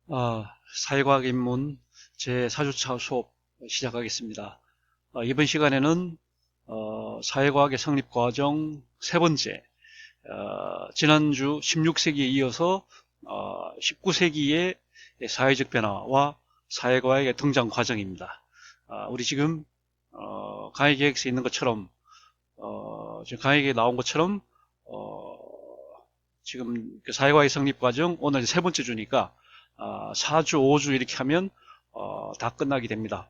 사회과학 입문 제4주차 수업 시작하겠습니다. 이번 시간에는 사회과학의 성립 과정 세 번째, 지난주 16세기에 이어서 19세기의 사회적 변화와 사회과학의 등장 과정입니다. 우리 지금 강의 계획서에 있는 것처럼 지금 강의에 나온 것처럼 지금 그 사회과학의 성립 과정 오늘 세 번째 주니까 4주, 5주 이렇게 하면 다 끝나게 됩니다.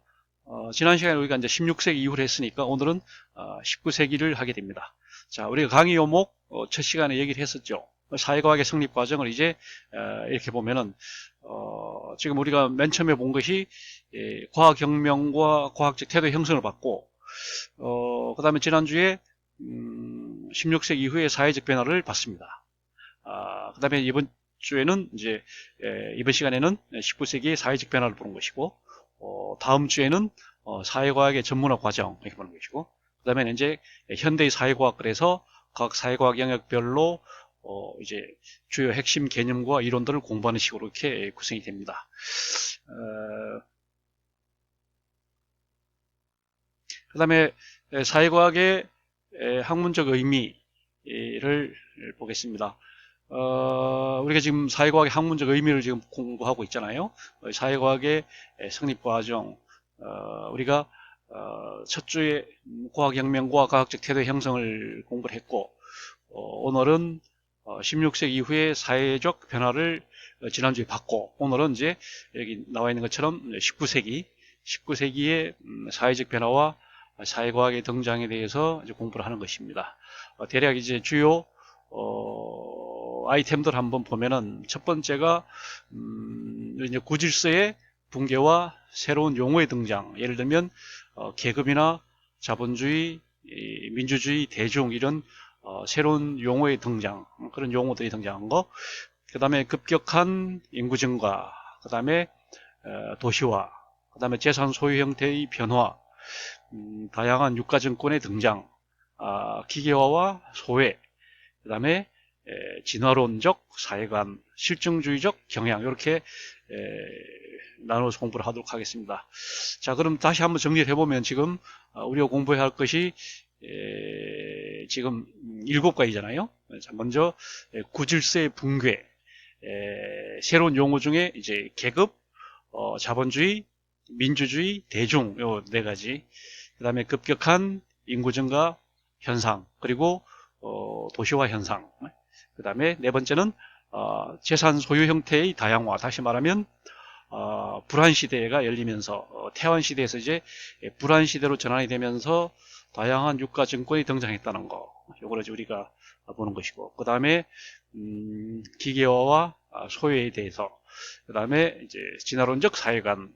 지난 시간에 우리가 이제 16세기 이후로 했으니까 오늘은 19세기를 하게 됩니다. 자, 우리가 강의 요목 첫 시간에 얘기를 했었죠. 사회과학의 성립 과정을 이제 이렇게 보면은 지금 우리가 맨 처음에 본 것이 과학혁명과 과학적 태도 형성을 받고 그 다음에 지난주에 16세기 이후의 사회적 변화를 봤습니다. 그 다음에 이번 주에는 이제 이번 시간에는 19세기의 사회적 변화를 보는 것이고 다음 주에는 사회과학의 전문화 과정 이렇게 보는 것이고 그 다음에 이제 현대의 사회과학 그래서 각 사회과학 영역별로 이제 주요 핵심 개념과 이론들을 공부하는 식으로 이렇게 구성이 됩니다. 그 다음에 사회과학의 학문적 의미를 보겠습니다. 우리가 지금 사회과학의 학문적 의미를 지금 공부하고 있잖아요. 사회과학의 성립 과정, 우리가 첫 주에 과학혁명과 과학적 태도 형성을 공부를 했고, 오늘은 16세기 이후의 사회적 변화를 지난주에 봤고, 오늘은 이제 여기 나와 있는 것처럼 19세기의 사회적 변화와 사회과학의 등장에 대해서 이제 공부를 하는 것입니다. 대략 이제 주요 아이템들 한번 보면은 첫 번째가 이제 구질서의 붕괴와 새로운 용어의 등장. 예를 들면 계급이나 자본주의, 민주주의, 대중 이런 새로운 용어의 등장, 그런 용어들이 등장한 거. 그 다음에 급격한 인구 증가, 그 다음에 도시화, 그 다음에 재산 소유 형태의 변화, 다양한 유가증권의 등장, 기계화와 소외, 그 다음에 진화론적 사회관, 실증주의적 경향 이렇게 나눠서 공부를 하도록 하겠습니다. 자, 그럼 다시 한번 정리를 해보면 지금 우리가 공부해야 할 것이 지금 7가지잖아요. 자, 먼저 구질서의 붕괴, 새로운 용어 중에 이제 계급, 자본주의, 민주주의, 대중 요 4가지. 그 다음에 급격한 인구 증가 현상, 그리고 도시화 현상. 그 다음에 네 번째는 재산 소유 형태의 다양화. 다시 말하면 불안 시대가 열리면서 태환 시대에서 이제 불안 시대로 전환이 되면서 다양한 유가 증권이 등장했다는 거. 요거를 이제 우리가 보는 것이고, 그 다음에 기계화와 소외에 대해서, 그 다음에 이제 진화론적 사회관,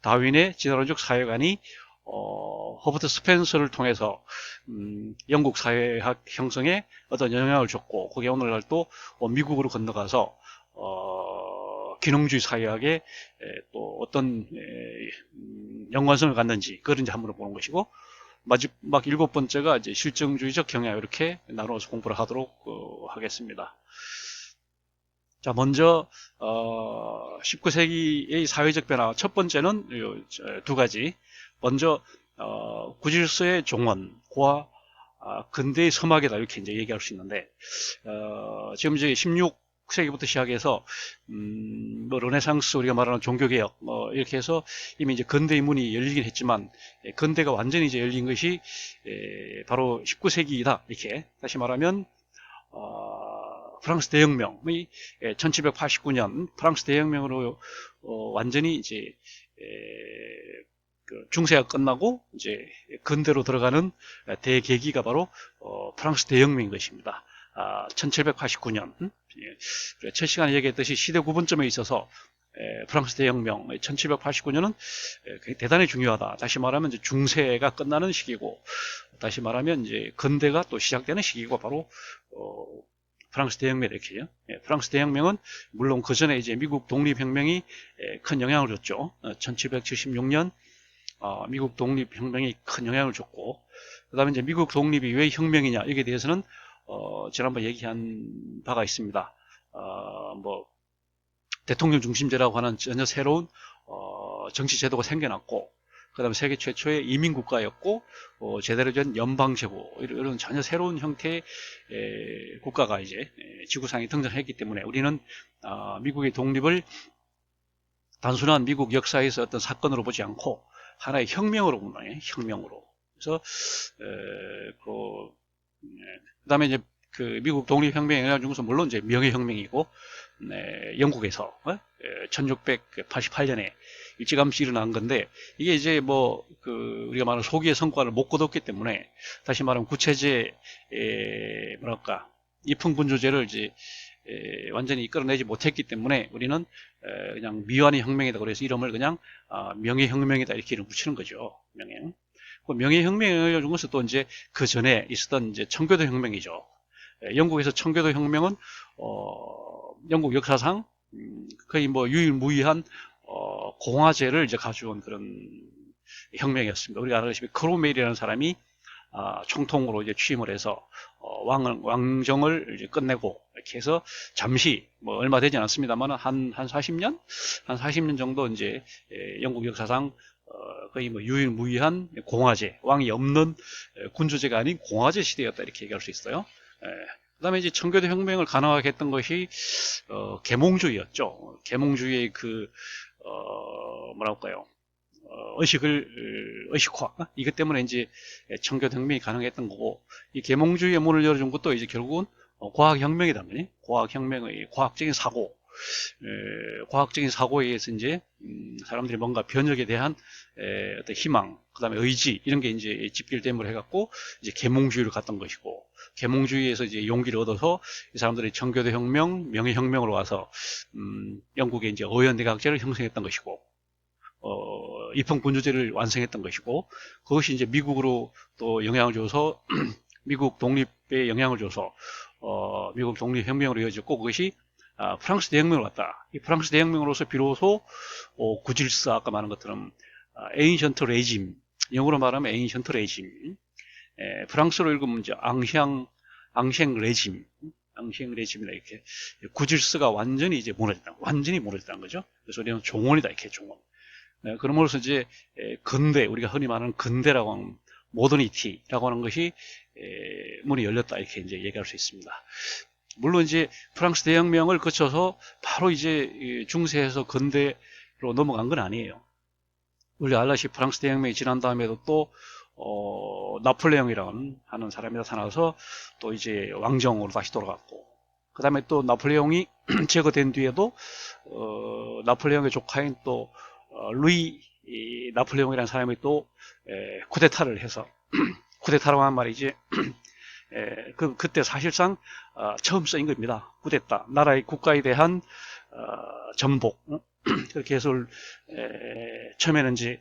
다윈의 진화론적 사회관이 허버트 스펜서를 통해서 영국 사회학 형성에 어떤 영향을 줬고, 그게 오늘날 또 미국으로 건너가서 기능주의 사회학에 또 어떤 연관성을 갖는지 그걸 이제 한번 보는 것이고, 마지막 7번째가 이제 실증주의적 경향, 이렇게 나눠서 공부를 하도록 하겠습니다. 자, 먼저 19세기의 사회적 변화 첫 번째는 2가지. 먼저 구질서의 종언과 근대의 서막이다 이렇게 이제 얘기할 수 있는데, 지금 이제 16세기부터 시작해서 뭐 르네상스, 우리가 말하는 종교개혁 이렇게 해서 이미 이제 근대의 문이 열리긴 했지만, 근대가 완전히 이제 열린 것이 바로 19세기이다 이렇게. 다시 말하면 프랑스 대혁명의 1789년 프랑스 대혁명으로 완전히 이제 중세가 끝나고 이제 근대로 들어가는 대계기가 바로 프랑스 대혁명인 것입니다. 1789년. 첫 시간에 얘기했듯이 시대 구분점에 있어서 프랑스 대혁명 1789년은 대단히 중요하다. 다시 말하면 이제 중세가 끝나는 시기고, 다시 말하면 이제 근대가 또 시작되는 시기고, 바로 프랑스 대혁명 이렇게 해요. 프랑스 대혁명은 물론 그 전에 이제 미국 독립혁명이 큰 영향을 줬죠. 1776년 미국 독립혁명이 큰 영향을 줬고, 그 다음에 이제 미국 독립이 왜 혁명이냐, 여기에 대해서는 지난번 얘기한 바가 있습니다. 뭐 대통령 중심제라고 하는 전혀 새로운 정치 제도가 생겨났고, 그 다음에 세계 최초의 이민국가였고, 제대로 된 연방제고, 이런 전혀 새로운 형태의 국가가 이제 지구상에 등장했기 때문에 우리는 미국의 독립을 단순한 미국 역사에서 어떤 사건으로 보지 않고 하나의 혁명으로 보는 거예요. 혁명으로. 그래서 그다음에 이제 그 미국 독립혁명의 영향 중에서 물론 이제 명예혁명이고, 영국에서 1688년에 일찌감치 일어난 건데, 이게 이제 뭐 우리가 말하는 소기의 성과를 못 거뒀기 때문에, 다시 말하면 구체제 뭐랄까 입흥군주제를 이제 완전히 이끌어내지 못했기 때문에 우리는 그냥 미완의 혁명이다 그래서 이름을 그냥 명예혁명이다 이렇게 이름 붙이는 거죠. 명예혁명을 준 것은 또 이제 그 전에 있었던 이제 청교도 혁명이죠. 영국에서 청교도 혁명은 영국 역사상 거의 뭐 유일무이한 공화제를 이제 가져온 그런 혁명이었습니다. 우리가 알다시피 크롬웰이라는 사람이 총통으로 이제 취임을 해서 왕정을 이제 끝내고, 이렇게 해서 잠시 뭐 얼마 되지 않았습니다만 한 40년? 한 40년 정도 이제 영국 역사상 거의 뭐 유일무이한 공화제, 왕이 없는 군주제가 아닌 공화제 시대였다 이렇게 얘기할 수 있어요. 그 다음에 이제 청교도 혁명을 가능하게 했던 것이 계몽주의였죠. 계몽주의의 뭐랄까요, 의식화, 이것 때문에 이제 청교도 혁명이 가능했던 거고, 이 계몽주의의 문을 열어준 것도 이제 결국은 과학혁명이다 보니, 과학혁명의 과학적인 사고, 과학적인 사고에 의해서 이제 사람들이 뭔가 변혁에 대한 어떤 희망, 그 다음에 의지, 이런 게 이제 집필됨을 해갖고 이제 계몽주의를 갔던 것이고, 계몽주의에서 이제 용기를 얻어서 이 사람들이 청교도 혁명, 명예혁명으로 와서 영국의 이제 의연대각제를 형성했던 것이고, 입헌군주제를 완성했던 것이고, 그것이 이제 미국으로 또 영향을 줘서 미국 독립에 영향을 줘서 미국 독립혁명으로 이어졌고, 그것이 프랑스 대혁명으로 왔다. 이 프랑스 대혁명으로서 비로소 구질서, 아까 말한 것처럼 에인션트 레짐, 영어로 말하면 에인션트 레짐, 프랑스로 읽으면 이제 앙셴 레짐, 앙셴 레짐이라 이렇게 구질서가 완전히 이제 무너졌다는 거죠. 그래서 우리는 종언이다, 이렇게 종언. 그럼으로써 이제 근대, 우리가 흔히 말하는 근대라고 하는 모더니티라고 하는 것이 문이 열렸다, 이렇게 이제 얘기할 수 있습니다. 물론 이제 프랑스 대혁명을 거쳐서 바로 이제 중세에서 근대로 넘어간 건 아니에요. 우리 알다시피 프랑스 대혁명이 지난 다음에도 또 나폴레옹이라는 하는 사람이 나타나서 또 이제 왕정으로 다시 돌아갔고, 그 다음에 또 나폴레옹이 제거된 뒤에도 나폴레옹의 조카인 또 루이 나폴레옹이라는 사람이 또 쿠데타를 해서 쿠데타라고 하는 말이지 그때 사실상 처음 쓰인 겁니다. 쿠데타, 나라의 국가에 대한 전복. 그렇게 해서 처음에는 이제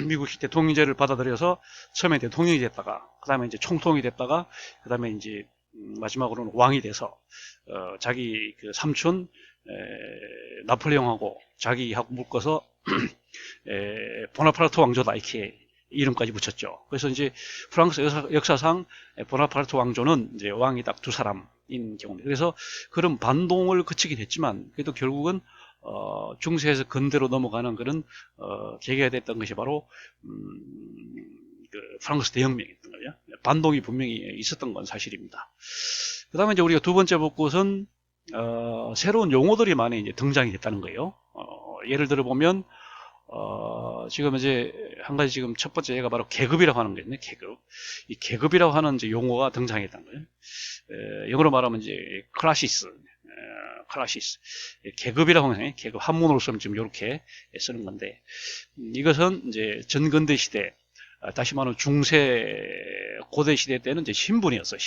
미국식 대통령제를 받아들여서 처음에 대통령이 됐다가, 그 다음에 이제 총통이 됐다가, 그 다음에 이제 마지막으로는 왕이 돼서 자기 그 삼촌 나폴레옹하고 자기하고 묶어서 보나파르트 왕조다 이렇게 이름까지 붙였죠. 그래서 이제 프랑스 역사상 보나파르트 왕조는 이제 왕이 딱 두 사람인 경우입니다. 그래서 그런 반동을 거치긴 했지만 그래도 결국은 중세에서 근대로 넘어가는 그런 계기가 됐던 것이 바로 그 프랑스 대혁명이었던 거죠. 반동이 분명히 있었던 건 사실입니다. 그 다음에 이제 우리가 두 번째 볼 것은 새로운 용어들이 많이 이제 등장이 됐다는 거예요. 예를 들어 보면 지금 이제 한 가지, 지금 첫 번째 얘가 바로 계급이라고 하는 거거든요. 계급. 이 계급이라고 하는 이제 용어가 등장했다는 거예요. 영어로 말하면 이제 클래시스. 계급이라고 하는, 계급 한문으로 쓰면 지금 이렇게 쓰는 건데, 이것은 이제 전근대 시대, 다시 말하면 중세 고대 시대 때는 이제 신분이었어요.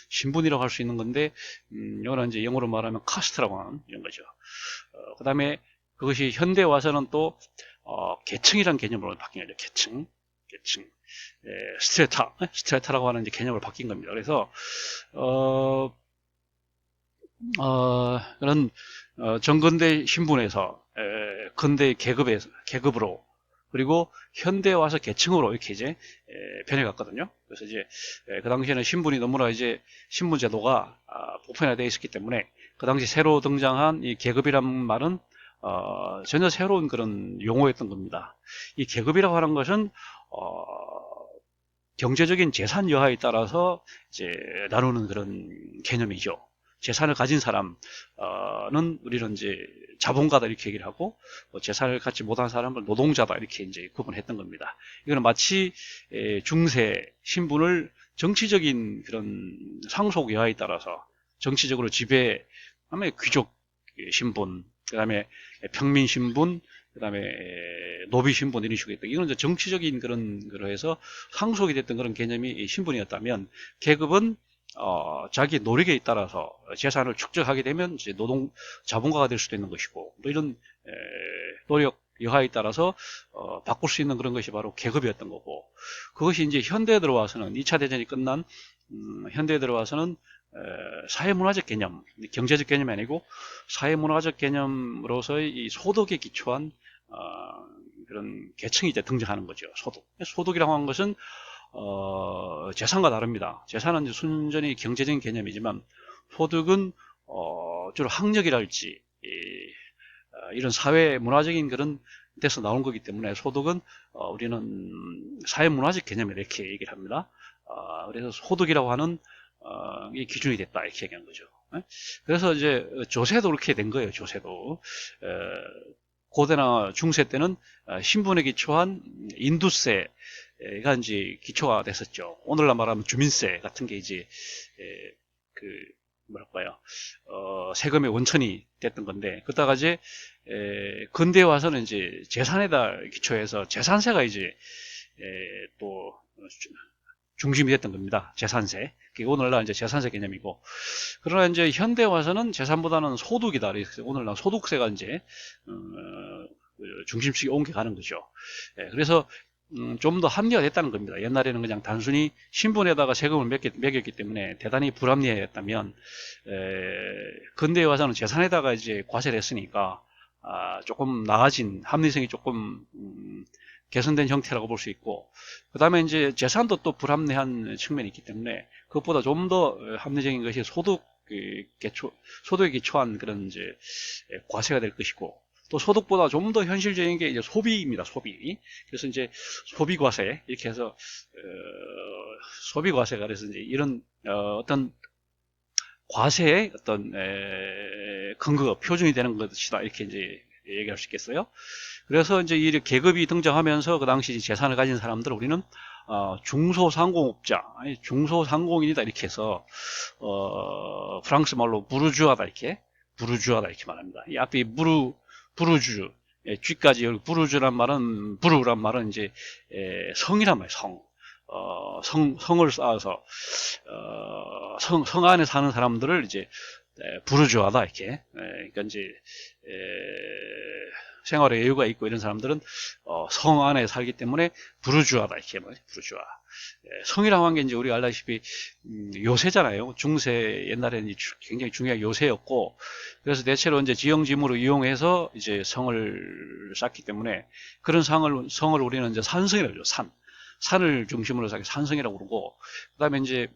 신분이라고 할 수 있는 건데, 이거는 이제 영어로 말하면 카스트라고 하는 이런 거죠. 그 다음에 그것이 현대 와서는 또 계층이라는 개념으로 바뀐 거죠. 계층. 스트레타라고 하는 이제 개념으로 바뀐 겁니다. 그래서 그런 전근대 신분에서 근대 계급으로 그리고 현대에 와서 계층으로 이렇게 이제 변해갔거든요. 그래서 이제 그 당시에는 신분이 너무나 이제 신분 제도가 보편화되어 있었기 때문에 그 당시 새로 등장한 이 계급이란 말은 전혀 새로운 그런 용어였던 겁니다. 이 계급이라고 하는 것은 경제적인 재산 여하에 따라서 이제 나누는 그런 개념이죠. 재산을 가진 사람은 우리는 이제 자본가다 이렇게 얘기를 하고, 재산을 갖지 못한 사람을 노동자다 이렇게 이제 구분했던 겁니다. 이거는 마치 중세 신분을 정치적인 그런 상속 여하에 따라서 정치적으로 지배, 그다음에 귀족 신분, 그다음에 평민 신분, 그다음에 노비 신분 이런 식으로 했던, 이건 이제 정치적인 그런 거로 해서 상속이 됐던 그런 개념이 신분이었다면, 계급은 자기 노력에 따라서 재산을 축적하게 되면 이제 노동 자본가가 될 수도 있는 것이고, 또 이런 노력 여하에 따라서 바꿀 수 있는 그런 것이 바로 계급이었던 거고, 그것이 이제 현대에 들어와서는 2차 대전이 끝난 현대에 들어와서는 사회문화적 개념, 경제적 개념이 아니고 사회문화적 개념으로서의 이 소득에 기초한 그런 계층이 이제 등장하는 거죠. 소득이라고 하는 것은 재산과 다릅니다. 재산은 이제 순전히 경제적인 개념이지만, 소득은 주로 학력이랄지 이런 사회 문화적인 그런 데서 나온 거기 때문에, 소득은 우리는 사회 문화적 개념이라 이렇게 얘기를 합니다. 그래서 소득이라고 하는 이 기준이 됐다 이렇게 얘기한 거죠. 그래서 이제 조세도 그렇게 된 거예요. 조세도 고대나 중세 때는 신분에 기초한 인두세가 이제 기초가 됐었죠. 오늘날 말하면 주민세 같은 게 이제 그 뭐랄까요, 세금의 원천이 됐던 건데, 그러다가 이제 근대에 와서는 이제 재산에다 기초해서 재산세가 이제 또 중심이 됐던 겁니다. 재산세. 그게 오늘날 이제 재산세 개념이고, 그러나 이제 현대에 와서는 재산보다는 소득이다. 그래서 오늘날 소득세가 이제 중심축이 옮겨가는 거죠. 그래서 좀 더 합리화됐다는 겁니다. 옛날에는 그냥 단순히 신분에다가 세금을 매겼기 때문에 대단히 불합리했다면, 근대에 와서는 재산에다가 이제 과세를 했으니까 조금 나아진, 합리성이 조금 개선된 형태라고 볼 수 있고, 그 다음에 이제 재산도 또 불합리한 측면이 있기 때문에 그것보다 좀 더 합리적인 것이 소득에 기초한 그런 이제 과세가 될 것이고, 또 소득보다 좀 더 현실적인 게 이제 소비입니다. 소비. 그래서 이제 소비과세 이렇게 해서 소비과세가, 그래서 이제 이런 어떤 과세의 어떤 근거, 표준이 되는 것이다 이렇게 이제 얘기할 수 있겠어요. 그래서 이제 이 계급이 등장하면서 그 당시 재산을 가진 사람들 우리는 중소상공업자, 아니 중소상공인이다 이렇게 해서 프랑스 말로 부르주아다 이렇게 말합니다. 이 앞에 부르주, 쥐까지 여기 부르주란 말은, 부르란 말은 이제 성이란 말이에요. 성을 쌓아서 성 안에 사는 사람들을 이제 부르주아다 이렇게. 그러니까 이제 생활에 여유가 있고 이런 사람들은 성 안에 살기 때문에 부르주아다 이렇게 말이에요. 부르주아. 성이라고 하는 게 이제 우리가 알다시피 요새잖아요. 중세 옛날에는 굉장히 중요한 요새였고, 그래서 대체로 이제 지형지물을 이용해서 이제 성을 쌓기 때문에 그런 성을 우리는 이제 산성이라고 그러죠. 산을 중심으로 해서 산성이라고 그러고, 그다음에 이제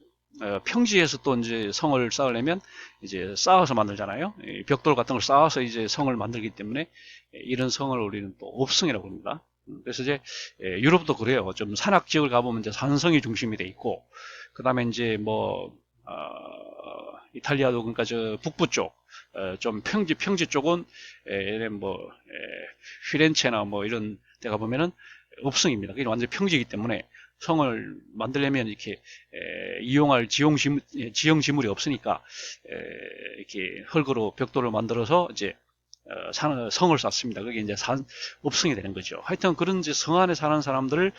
평지에서 또 이제 성을 쌓으려면 이제 쌓아서 만들잖아요. 벽돌 같은 걸 쌓아서 이제 성을 만들기 때문에 이런 성을 우리는 또 읍성이라고 합니다. 그래서 이제 유럽도 그래요. 좀 산악 지역을 가보면 이제 산성이 중심이 돼 있고, 그 다음에 이제 뭐 이탈리아도 그러니까 저 북부 쪽, 좀 평지 쪽은 뭐 피렌체나 뭐 이런 데 가보면은 읍성입니다. 그게 완전 평지이기 때문에 성을 만들려면 이렇게 이용할 지형지물이 없으니까 이렇게 흙으로 벽돌을 만들어서 이제 성을 쌓습니다. 그게 이제 읍성이 되는 거죠. 하여튼 그런 이제 성 안에 사는 사람들을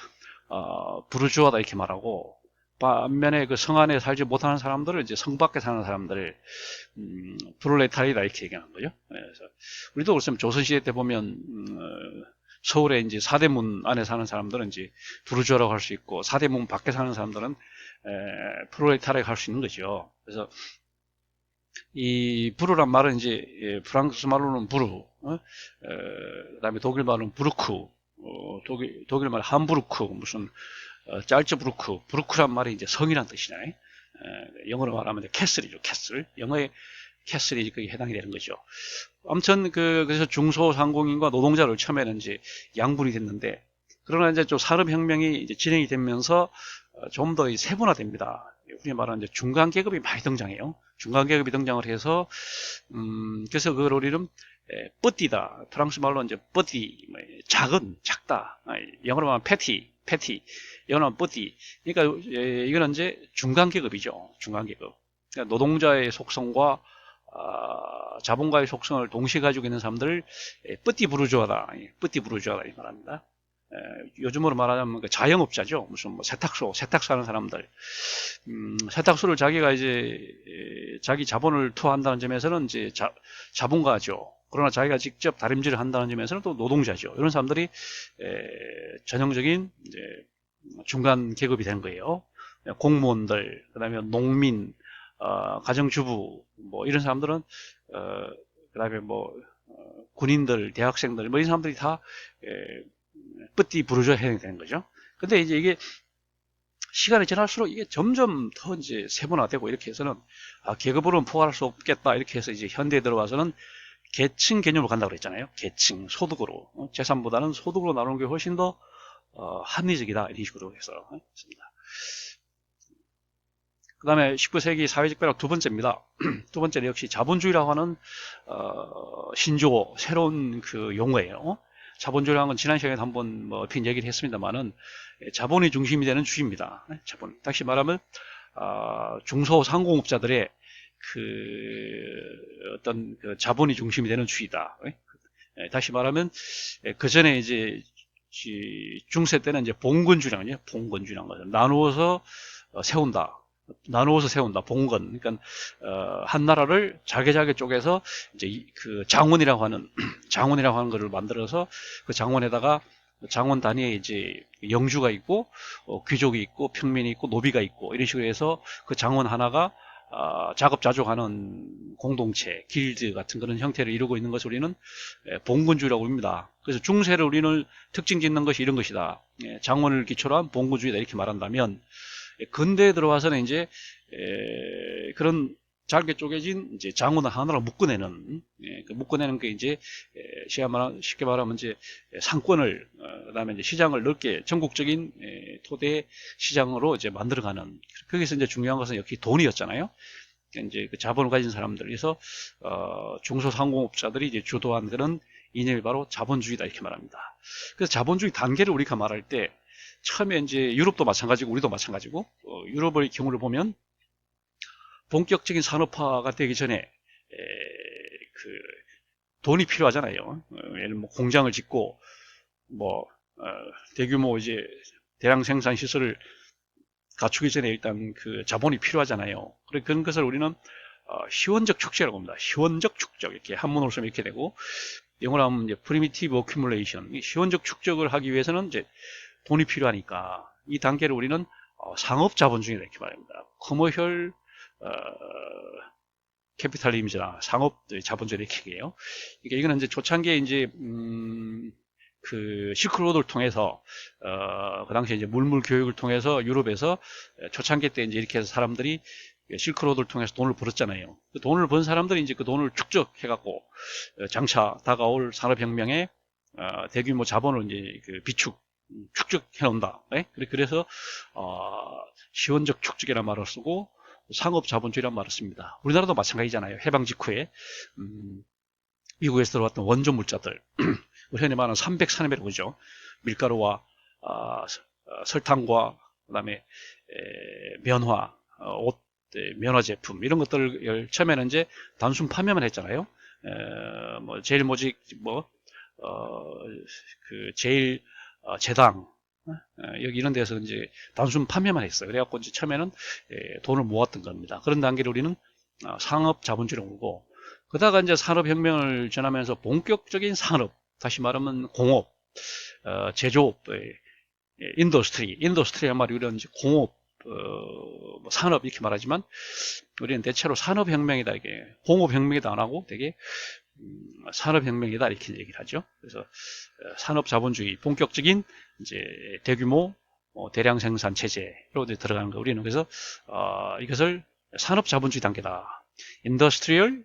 부르주아다 이렇게 말하고, 반면에 그 성 안에 살지 못하는 사람들을 이제 성 밖에 사는 사람들을 프롤레타리다 이렇게 얘기하는 거죠. 그래서 우리도 그렇습니다. 조선시대 때 보면 서울에 이제 사대문 안에 사는 사람들은 이제 부르주아라고 할 수 있고, 사대문 밖에 사는 사람들은 프롤레타리라고 할 수 있는 거죠. 그래서 이 부르란 말은 이제 프랑스 말로는 부르, 그다음에 독일 말로는 부르크, 독일 말 함부르크, 무슨, 짤츠부르크, 부르크란 말이 이제 성이란 뜻이잖아요. 영어로 말하면 캐슬이죠, 캐슬. 영어의 캐슬이 거기에 해당이 되는 거죠. 아무튼, 그래서 중소상공인과 노동자를 처음에는 이제 양분이 됐는데, 그러나 이제 좀 산업혁명이 이제 진행이 되면서 좀 더 세분화됩니다. 우리 말하는 이제 중간계급이 많이 등장해요. 중간계급이 등장을 해서, 그래서 그걸 우리는 뻗디다. 프랑스 말로 이제 뻗디, 작은, 작다. 영어로 말하면 패티. 영어로 말하면 뻗디. 그러니까 이거는 이제 중간계급이죠. 중간계급. 그러니까 노동자의 속성과 자본가의 속성을 동시에 가지고 있는 사람들을 뻗디 부르주아다. 뻗디 부르주아다 이 말합니다. 요즘으로 말하자면 자영업자죠. 무슨 뭐 세탁소 하는 사람들. 세탁소를 자기가 이제 자기 자본을 투하한다는 점에서는 이제 자본가죠. 그러나 자기가 직접 다림질을 한다는 점에서는 또 노동자죠. 이런 사람들이 전형적인 이제 중간 계급이 되는 거예요. 공무원들, 그다음에 농민, 가정주부, 뭐 이런 사람들은 그다음에 뭐 군인들, 대학생들, 뭐 이런 사람들이 다 뿌띠 부르주아 해야 되는 거죠. 근데 이제 이게 시간이 지날수록 이게 점점 더 이제 세분화되고 이렇게 해서는 계급으로는 포괄할 수 없겠다 이렇게 해서 이제 현대에 들어와서는 계층 개념으로 간다고 그랬잖아요. 계층, 소득으로. 재산보다는 소득으로 나누는 게 훨씬 더 합리적이다 이런 식으로 해서 있습니다. 그 다음에 19세기 사회적 변화 두 번째입니다. 두 번째는 역시 자본주의라고 하는 신조어, 새로운 그 용어예요. 자본주의라는 건 지난 시간에 한번 빈 얘기를 했습니다만은 자본이 중심이 되는 주의입니다. 자본. 다시 말하면 중소상공업자들의 어떤 자본이 중심이 되는 주의다. 다시 말하면 그 전에 이제 중세 때는 이제 봉건주의라는 것을 나누어서 세운다. 봉건. 그러니까 한 나라를 잘게 쪼개서 이제 그 장원이라고 하는 것을 만들어서 그 장원에다가 장원 단위에 이제 영주가 있고 귀족이 있고 평민이 있고 노비가 있고 이런 식으로 해서 그 장원 하나가 자급자족하는 공동체, 길드 같은 그런 형태를 이루고 있는 것을 우리는 봉건주의라고 합니다. 그래서 중세를 우리는 특징 짓는 것이 이런 것이다. 장원을 기초로 한 봉건주의다 이렇게 말한다면 근대에 들어와서는 이제 그런 잘게 쪼개진 이제 장원을 하나로 묶어내는 게 이제 쉽게 말하면 이제 상권을 그다음에 이제 시장을 넓게 전국적인 토대 시장으로 이제 만들어가는 거기서 이제 중요한 것은 역시 돈이었잖아요. 이제 그 자본을 가진 사람들 그래서 중소상공업자들이 이제 주도한 그런 이념이 바로 자본주의다 이렇게 말합니다. 그래서 자본주의 단계를 우리가 말할 때 처음에 이제 유럽도 마찬가지고 우리도 마찬가지고 유럽의 경우를 보면 본격적인 산업화가 되기 전에 돈이 필요하잖아요. 예를 들면 공장을 짓고 대규모 이제 대량 생산 시설을 갖추기 전에 일단 그 자본이 필요하잖아요. 그런 것을 우리는 시원적 축적이라고 합니다. 시원적 축적 이렇게 한문으로 쓰면 이렇게 되고 영어로 하면 이제 primitive accumulation 시원적 축적을 하기 위해서는 이제 돈이 필요하니까 이 단계를 우리는 상업 자본주의다 이렇게 말합니다. 커머셜 캐피탈리즘이나 상업 자본주의 이렇게 얘기해요. 그러니까 이거는 이제 초창기에 이제 그 실크로드를 통해서 그 당시에 이제 물물 교육을 통해서 유럽에서 초창기 때 이제 이렇게 해서 사람들이 실크로드를 통해서 돈을 벌었잖아요. 그 돈을 번 사람들이 이제 그 돈을 축적해갖고 장차 다가올 산업혁명에 대규모 자본을 이제 축적해 놓는다. 네? 그래서 시원적 축적이라는 말을 쓰고 상업 자본주의라는 말을 씁니다. 우리나라도 마찬가지잖아요. 해방 직후에 미국에서 들어왔던 원조 물자들 흔히 말하는 300산업이라고 그러죠. 밀가루와 설탕과 그다음에 면화, 옷, 면화 제품 이런 것들을 처음에는 이제 단순 판매만 했잖아요. 제일 모직 제일 제당 여기 이런 데서 이제 단순 판매만 했어요. 그래갖고 이제 처음에는 돈을 모았던 겁니다. 그런 단계를 우리는 상업 자본주의라고 부르고 그러다가 이제 산업혁명을 전하면서 본격적인 산업, 다시 말하면 공업, 제조업, 인더스트리란 말이 우리는 이제 공업, 산업 이렇게 말하지만 우리는 대체로 산업혁명이다 이게 공업혁명이다 안 하고 되게 산업혁명이다 이렇게 얘기를 하죠. 그래서 산업 자본주의, 본격적인 이제 대규모 대량 생산 체제로 들어가는 거. 우리는 그래서 이것을 산업 자본주의 단계다, 인더스트리얼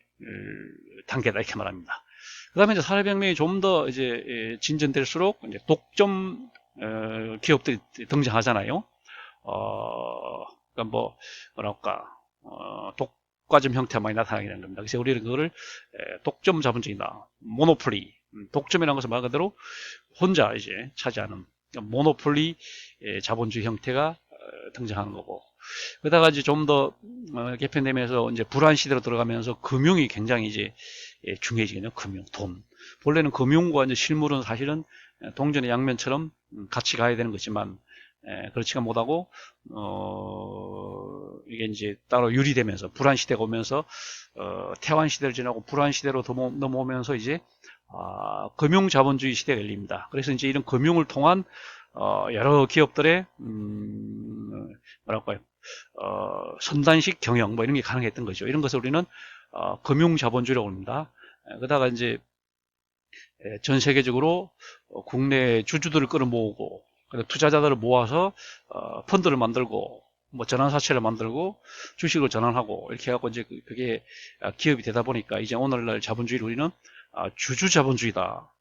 단계다 이렇게 말합니다. 그다음에 이제 산업혁명이 좀 더 이제 진전될수록 이제 독점 기업들이 등장하잖아요. 그러니까 뭐랄까 독과점 형태가 많이 나타나게 되는 겁니다. 그래서 우리는 그거를 독점 자본주의다, 모노폴리, 독점이라는 것은 말 그대로 혼자 이제 차지하는 모노폴리 자본주의 형태가 등장하는 거고, 그러다가 이제 좀 더 개편되면서 이제 불안 시대로 들어가면서 금융이 굉장히 이제 중요해지거든요. 금융, 돈. 본래는 금융과 이제 실물은 사실은 동전의 양면처럼 같이 가야 되는 거지만 그렇지가 못하고 이게 이제 따로 유리되면서 불안 시대가 오면서 태환 시대를 지나고 불안 시대로 넘어오면서 이제 금융 자본주의 시대가 열립니다. 그래서 이제 이런 금융을 통한 여러 기업들의 뭐랄까요, 선단식 경영 뭐 이런 게 가능했던 거죠. 이런 것을 우리는 금융 자본주의라고 합니다. 그러다가 이제 전 세계적으로 국내 주주들을 끌어모으고 투자자들을 모아서 펀드를 만들고 뭐 전환사채를 만들고 주식을 전환하고 이렇게 해갖고 이제 그게 기업이 되다 보니까 이제 오늘날 자본주의를 우리는 주주 자본주의다,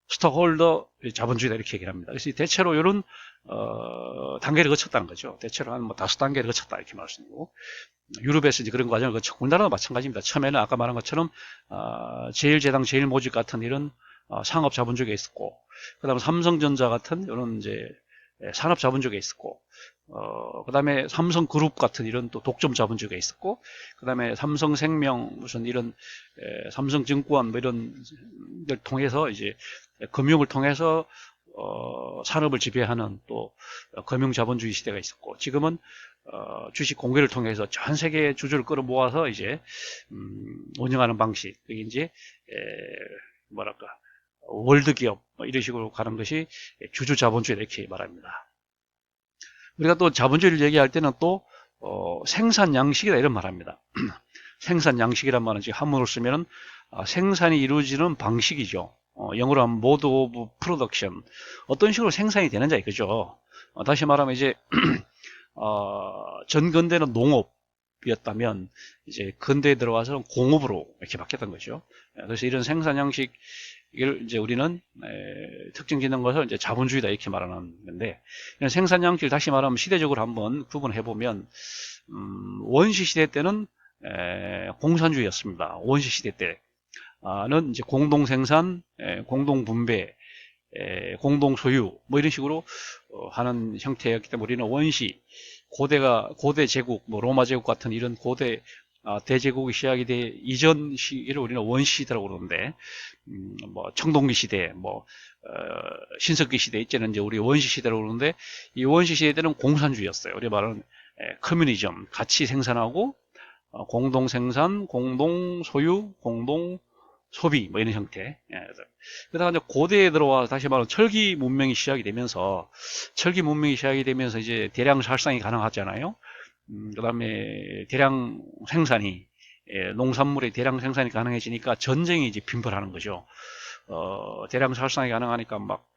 스톡홀더 자본주의다 이렇게 얘기를 합니다. 그래서 대체로 이런 단계를 거쳤다는 거죠. 대체로 한 뭐 5단계를 거쳤다 이렇게 말씀드리고, 유럽에서 이제 그런 과정을 거쳤고 우리나라도 마찬가지입니다. 처음에는 아까 말한 것처럼 제일제당, 제일모직 같은 이런 상업 자본주의가 있었고, 그다음에 삼성전자 같은 이런 이제 산업 자본주의가 있었고, 그다음에 삼성그룹 같은 이런 또 독점 자본주의가 있었고, 그다음에 삼성생명 무슨 이런 삼성증권 뭐 이런 걸 통해서 이제 금융을 통해서 산업을 지배하는 또 금융 자본주의 시대가 있었고, 지금은 주식 공개를 통해서 전 세계 주주를 끌어모아서 이제 운영하는 방식, 그게 이제 뭐랄까 월드 기업 뭐 이런 식으로 가는 것이 주주 자본주의 이렇게 말합니다. 우리가 또 자본주의를 얘기할 때는 또 생산 양식이다 이런 말합니다. 생산 양식이란 말은 지금 한문으로 쓰면은 생산이 이루어지는 방식이죠. 영어로 하면 mode of production, 어떤 식으로 생산이 되는지 이거죠. 다시 말하면 이제 전근대는 농업이었다면 이제 근대에 들어와서는 공업으로 이렇게 바뀌었던 거죠. 그래서 이런 생산 양식을 이제 우리는 특징 짓는 것을 이제 자본주의다 이렇게 말하는 건데, 이런 생산 양식을 다시 말하면 시대적으로 한번 구분해 보면 원시 시대 때는 공산주의였습니다. 원시 시대 때는 이제 공동 생산, 공동 분배, 공동 소유 뭐 이런 식으로 하는 형태였기 때문에 우리는 원시, 고대 제국, 뭐 로마 제국 같은 이런 고대 대제국이 시작이 돼 이전 시기를 우리는 원시 시대라고 그러는데, 뭐 청동기 시대, 뭐 신석기 시대 이제는 이제 우리 원시 시대라고 그러는데, 이 원시 시대 때는 공산주의였어요. 우리 말하는 커뮤니즘, 같이 생산하고 공동 생산, 공동 소유, 공동 소비 뭐 이런 형태. 그러다가 이제 고대에 들어와 다시 말하면 철기 문명이 시작이 되면서 이제 대량 살상이 가능하잖아요. 그다음에 대량 생산이, 농산물의 대량 생산이 가능해지니까 전쟁이 이제 빈번하는 거죠. 대량 살상이 가능하니까 막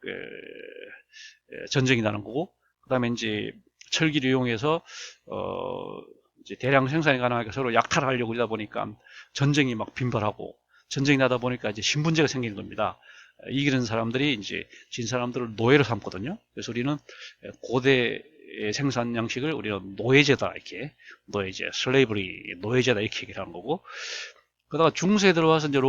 전쟁이 나는 거고, 그다음에 이제 철기를 이용해서 이제 대량 생산이 가능하니까 서로 약탈하려고 하다 보니까 전쟁이 막 빈번하고, 전쟁이 나다 보니까 이제 신분제가 생기는 겁니다. 이기는 사람들이 이제 진 사람들을 노예로 삼거든요. 그래서 우리는 고대 생산 양식을 우리는 노예제다 이렇게, 노예제, 슬레이브리, 노예제다 이렇게 얘기를 하는 거고, 그러다가 중세에 들어와서 이제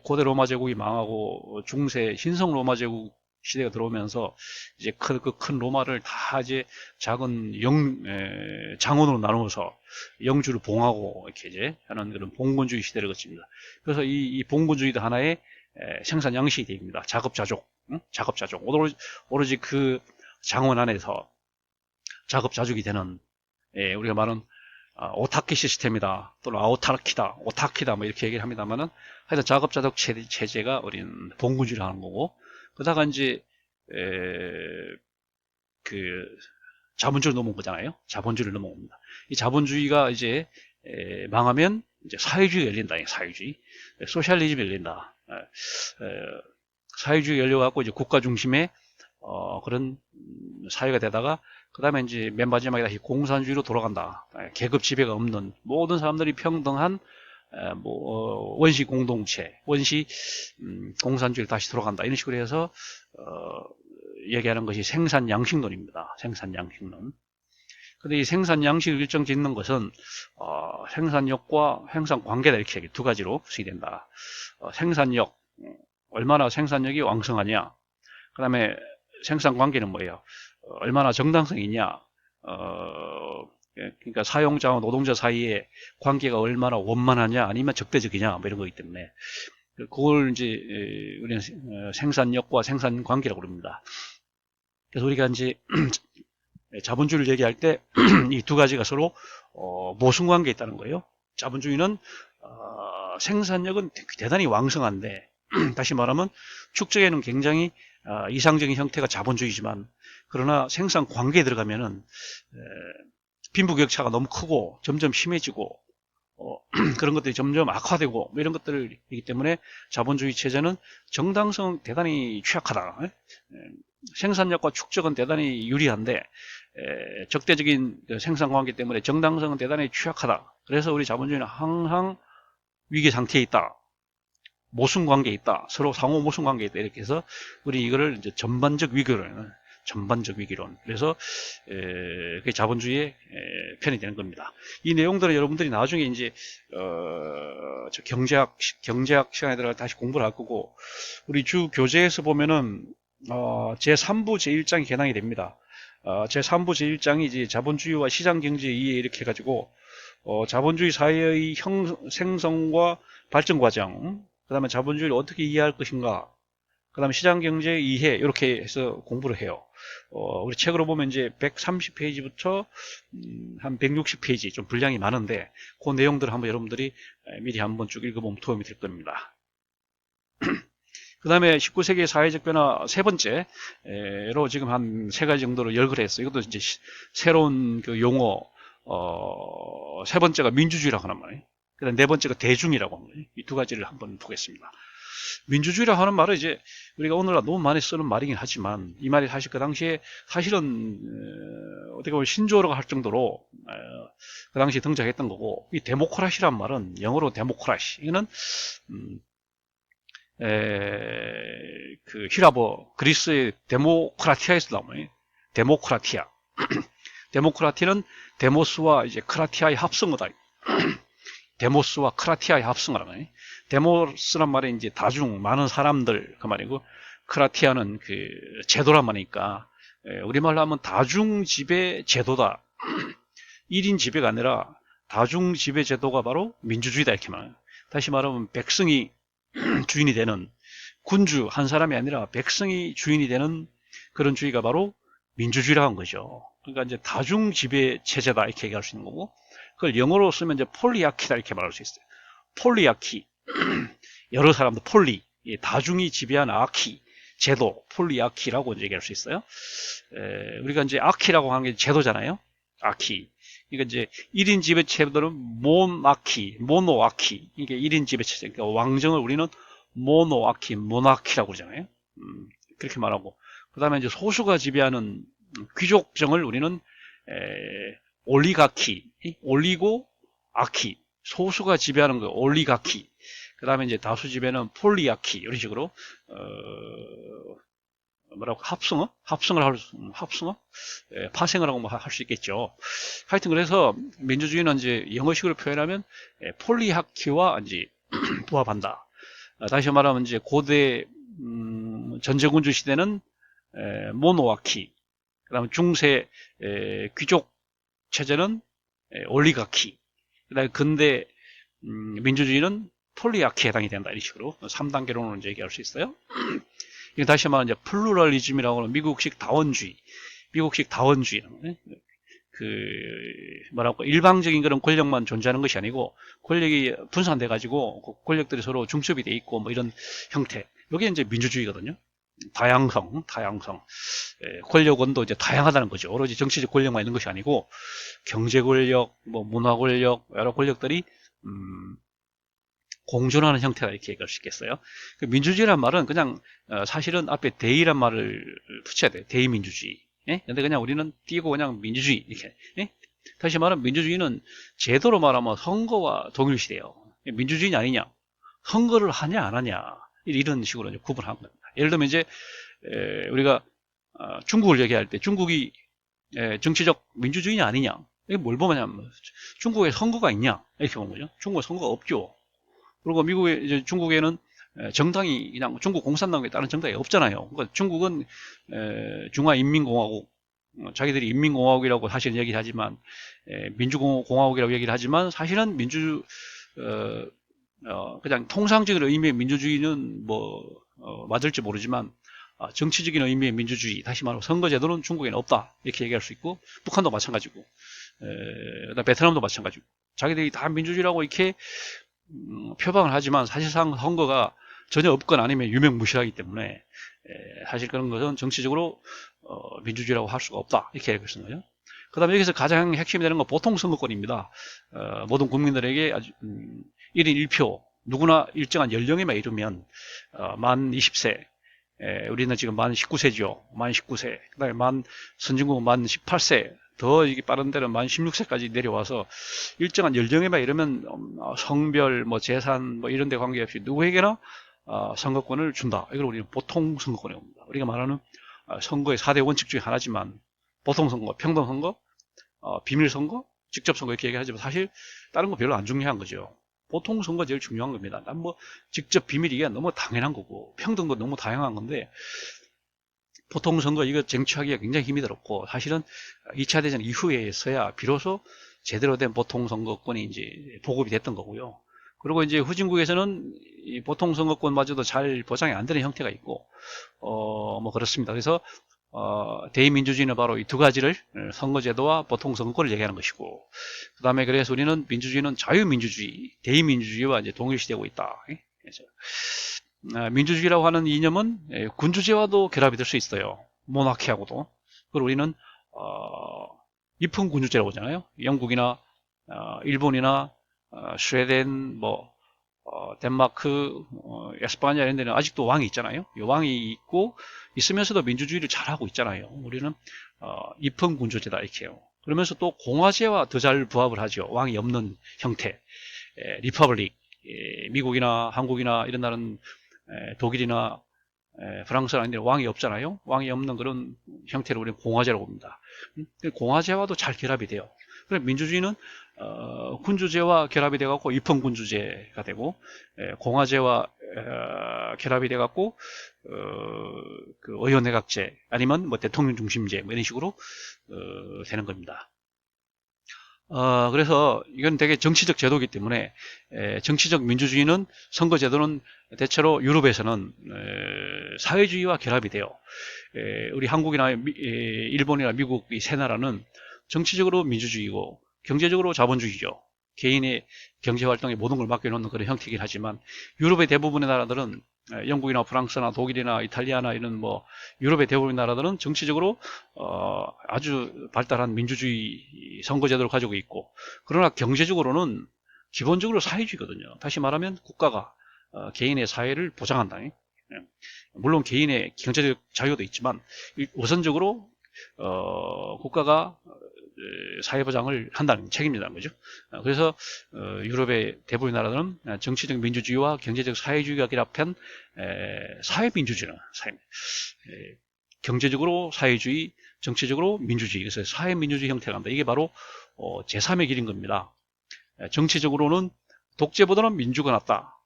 고대 로마 제국이 망하고 중세 신성 로마 제국 시대가 들어오면서 이제 큰 로마를 다 이제 작은 장원으로 나누어서 영주를 봉하고 이렇게 이제 하는 그런 봉건주의 시대를 거칩니다. 그래서 이 봉건주의도 하나의 생산 양식이 됩니다. 작업자족, 작업자족. 오로지 그 장원 안에서 작업자족이 되는, 우리가 말하는 오타키 시스템이다, 또는 아오타키다, 오타키다, 뭐 이렇게 얘기를 합니다만은, 하여튼 작업자족 체제가 우리는 봉건주의를 하는 거고, 그러다가 이제 그 자본주의로 넘어온 거잖아요. 자본주의를 넘어옵니다. 이 자본주의가 이제 망하면 이제 사회주의가 열린다. 사회주의, 소셜리즘이 열린다. 사회주의 열려갖고 이제 국가 중심의 그런 사회가 되다가 그 다음에 이제 맨 마지막에 다시 공산주의로 돌아간다. 계급 지배가 없는 모든 사람들이 평등한 원시 공동체, 원시 공산주의를 다시 돌아간다. 이런 식으로 해서 얘기하는 것이 생산 양식론입니다. 생산 양식론. 근데 이 생산 양식을 일정 짓는 것은 생산력과 생산 관계다 이렇게 두 가지로 분석이 된다. 생산력, 얼마나 생산력이 왕성하냐. 그 다음에 생산 관계는 뭐예요? 얼마나 정당성이 있냐. 그러니까 사용자와 노동자 사이의 관계가 얼마나 원만하냐, 아니면 적대적이냐, 뭐 이런 거기 때문에 그걸 이제 우리는 생산력과 생산 관계라고 그럽니다. 그래서 우리가 이제 자본주의를 얘기할 때 이 두 가지가 서로 모순 관계에 있다는 거예요. 자본주의는 생산력은 대단히 왕성한데 다시 말하면 축적에는 굉장히 이상적인 형태가 자본주의지만 그러나 생산 관계에 들어가면은 빈부격차가 너무 크고 점점 심해지고 그런 것들이 점점 악화되고 뭐 이런 것들이기 때문에 자본주의 체제는 정당성 대단히 취약하다. 생산력과 축적은 대단히 유리한데 적대적인 생산 관계 때문에 정당성은 대단히 취약하다. 그래서 우리 자본주의는 항상 위기 상태에 있다. 모순 관계에 있다. 서로 상호 모순 관계에 있다. 이렇게 해서 우리 이거를 이제 전반적 위기론, 전반적 위기론. 그래서 그게 자본주의의 편이 되는 겁니다. 이 내용들은 여러분들이 나중에 이제 저 경제학 시간에 들어가 다시 공부를 할 거고, 우리 주 교재에서 보면은 제3부 제1장이 개당이 됩니다. 제3부 제1장이 이제 자본주의와 시장경제 이해 이렇게 해가지고 자본주의 사회의 생성과 발전 과정, 그 다음에 자본주의를 어떻게 이해할 것인가, 그 다음에 시장경제 이해 이렇게 해서 공부를 해요. 우리 책으로 보면 이제 130페이지부터 한 160페이지 좀 분량이 많은데 그 내용들을 한번 여러분들이 미리 한번 쭉 읽어보면 도움이 될 겁니다. 그 다음에 19세기의 사회적 변화 세 번째로 지금 한 세 가지 정도로 열거를 했어요. 이것도 이제 새로운 그 용어, 세 번째가 민주주의라고 하는 말이에요. 그 다음 네 번째가 대중이라고 하는 거예요. 이 두 가지를 한번 보겠습니다. 민주주의라고 하는 말은 이제 우리가 오늘날 너무 많이 쓰는 말이긴 하지만 이 말이 사실 그 당시에 사실은 어떻게 보면 신조어라고 할 정도로 그 당시에 등장했던 거고, 이 데모크라시란 말은 영어로 데모크라시, 이거는 그 히라버 그리스의 데모크라티아에서 나온 거예요. 데모크라티아. 데모크라티는 데모스와 이제 크라티아의 합성어다. 데모스와 크라티아의 합성어라는 거예요. 데모스란 말이 이제 다중, 많은 사람들 그 말이고, 크라티아는 그 제도란 말이니까 우리말로 하면 다중 지배 제도다. 1인 지배가 아니라 다중 지배 제도가 바로 민주주의다 이렇게 말해요. 다시 말하면 백성이 주인이 되는, 군주 한 사람이 아니라 백성이 주인이 되는 그런 주의가 바로 민주주의라는 거죠. 그러니까 이제 다중 지배 체제다 이렇게 얘기할 수 있는 거고, 그걸 영어로 쓰면 이제 폴리아키다 이렇게 말할 수 있어요. 폴리아키, 여러 사람들 폴리, 다중이 지배한 아키, 제도, 폴리아키라고 이제 얘기할 수 있어요. 우리가 이제 아키라고 하는 게 제도잖아요. 아키. 그러니까 이제 1인 지배 체제들은 모나키, 모노아키. 이게 1인 지배 체제. 그러니까 왕정을 우리는 모노아키, 모나키라고 그러잖아요. 그렇게 말하고. 그 다음에 이제 소수가 지배하는 귀족정을 우리는 올리가키, 올리고 아키. 소수가 지배하는 거 올리가키. 그 다음에 이제 다수 지배는 폴리아키. 이런 식으로 뭐라고 합성어? 합성어? 파생을 하고 뭐 할 수 있겠죠. 하여튼 그래서 민주주의는 이제 영어식으로 표현하면 폴리아키와 이제 부합한다. 다시 말하면 이제 고대 전제군주 시대는 모노아키, 그다음에 중세 귀족 체제는 올리가키, 그다음에 근대 민주주의는 폴리아키에 해당이 된다. 이런 식으로 3단계론으로 이제 얘기할 수 있어요. 이게 다시 말하면 이제 플루럴리즘이라고 하는 미국식 다원주의, 뭐라고 일방적인 그런 권력만 존재하는 것이 아니고 권력이 분산돼 가지고 그 권력들이 서로 중첩이 돼 있고 뭐 이런 형태. 이게 이제 민주주의거든요. 다양성. 권력원도 이제 다양하다는 거죠. 오로지 정치적 권력만 있는 것이 아니고 경제 권력, 뭐 문화 권력, 여러 권력들이 공존하는 형태가 이렇게 얘기할 수 있겠어요. 그 민주주의란 말은 그냥 사실은 앞에 대의란 말을 붙여야 돼요. 대의민주주의. 예? 근데 그냥 우리는 띄고 그냥 민주주의 이렇게. 예? 다시 말하면 민주주의는 제도로 말하면 선거와 동일시돼요. 민주주의냐 아니냐, 선거를 하냐 안 하냐, 이런 식으로 이제 구분하는 겁니다. 예를 들면 이제 우리가 중국을 얘기할 때 중국이 정치적 민주주의냐 아니냐, 이게 뭘 보냐면 중국에 선거가 있냐 이렇게 보는 거죠. 중국에 선거가 없죠. 그리고 미국에 이제 중국에는 정당이 그냥 중국 공산당에 따른 정당이 없잖아요. 그러니까 중국은 중화인민공화국, 자기들이 인민공화국이라고 사실 얘기하지만 민주공화국이라고 얘기를 하지만 사실은 그냥 통상적인 의미의 민주주의는 뭐 맞을지 모르지만 정치적인 의미의 민주주의, 다시 말하면 선거제도는 중국에는 없다 이렇게 얘기할 수 있고, 북한도 마찬가지고, 그다음 베트남도 마찬가지고, 자기들이 다 민주주의라고 이렇게 표방을 하지만 사실상 선거가 전혀 없거나 아니면 유명무실하기 때문에 사실 그런 것은 정치적으로 민주주의라고 할 수가 없다 이렇게 얘기할 수 있는 거죠. 그 다음에 여기서 가장 핵심이 되는 건 보통선거권입니다. 모든 국민들에게 아주 1인 1표, 누구나 일정한 연령에만 이르면 만 20세, 우리는 지금 만 19세죠. 만 19세. 그 다음에 선진국은 만 18세. 더 이게 빠른 데는 만 16세까지 내려와서 일정한 연령에만 이르면 성별, 뭐 재산, 뭐 이런 데 관계없이 누구에게나 선거권을 준다. 이걸 우리는 보통선거권이라고 합니다. 우리가 말하는 선거의 4대 원칙 중에 하나지만, 보통선거, 평등선거, 비밀선거, 직접선거 이렇게 얘기하지만 사실 다른 거 별로 안 중요한 거죠. 보통선거 제일 중요한 겁니다. 난 뭐 직접 비밀이기가 너무 당연한 거고 평등도 너무 다양한 건데, 보통선거 이거 쟁취하기가 굉장히 힘이 들었고, 사실은 2차 대전 이후에서야 비로소 제대로 된 보통선거권이 이제 보급이 됐던 거고요. 그리고 이제 후진국에서는 이 보통선거권마저도 잘 보장이 안 되는 형태가 있고, 뭐 그렇습니다. 그래서 대의민주주의는 바로 이 두 가지를, 선거제도와 보통선거권을 얘기하는 것이고, 그 다음에 그래서 우리는 민주주의는 자유민주주의, 대의민주주의와 이제 동일시되고 있다. 그래서 민주주의라고 하는 이념은 군주제와도 결합이 될 수 있어요. 모나키하고도. 그리고 우리는 입헌군주제라고 하잖아요. 영국이나 일본이나 스웨덴, 뭐 덴마크, 에스파냐 이런 데는 아직도 왕이 있잖아요. 이 왕이 있고 있으면서도 민주주의를 잘하고 있잖아요. 우리는 입헌군주제다 이렇게 해요. 그러면서 또 공화제와 더 잘 부합을 하죠. 왕이 없는 형태, 리퍼블릭. 미국이나 한국이나 이런 나라는, 독일이나 프랑스나 이런 데는 왕이 없잖아요. 왕이 없는 그런 형태를 우리는 공화제라고 봅니다. 공화제와도 잘 결합이 돼요. 그래서 민주주의는 군주제와 결합이 돼갖고 입헌군주제가 되고, 공화제와 결합이 돼갖고 그 의원내각제 아니면 뭐 대통령 중심제 뭐 이런 식으로 되는 겁니다. 그래서 이건 되게 정치적 제도이기 때문에, 정치적 민주주의는, 선거제도는 대체로 유럽에서는 사회주의와 결합이 돼요. 우리 한국이나 일본이나 미국 이 세 나라는 정치적으로 민주주의고 경제적으로 자본주의죠. 개인의 경제활동에 모든 걸 맡겨놓는 그런 형태이긴 하지만, 유럽의 대부분의 나라들은, 영국이나 프랑스나 독일이나 이탈리아나 이런 뭐 유럽의 대부분의 나라들은 정치적으로 아주 발달한 민주주의 선거제도를 가지고 있고, 그러나 경제적으로는 기본적으로 사회주의거든요. 다시 말하면 국가가 개인의 사회를 보장한다. 물론 개인의 경제적 자유도 있지만 우선적으로 국가가 사회보장을 한다는 책임이라는 거죠. 그래서 유럽의 대부분의 나라들은 정치적 민주주의와 경제적 사회주의가 결합한 사회민주주의는 경제적으로 사회주의, 정치적으로 민주주의, 그래서 사회민주주의 형태가 한다. 이게 바로 제3의 길인 겁니다. 정치적으로는 독재보다는 민주가 낫다.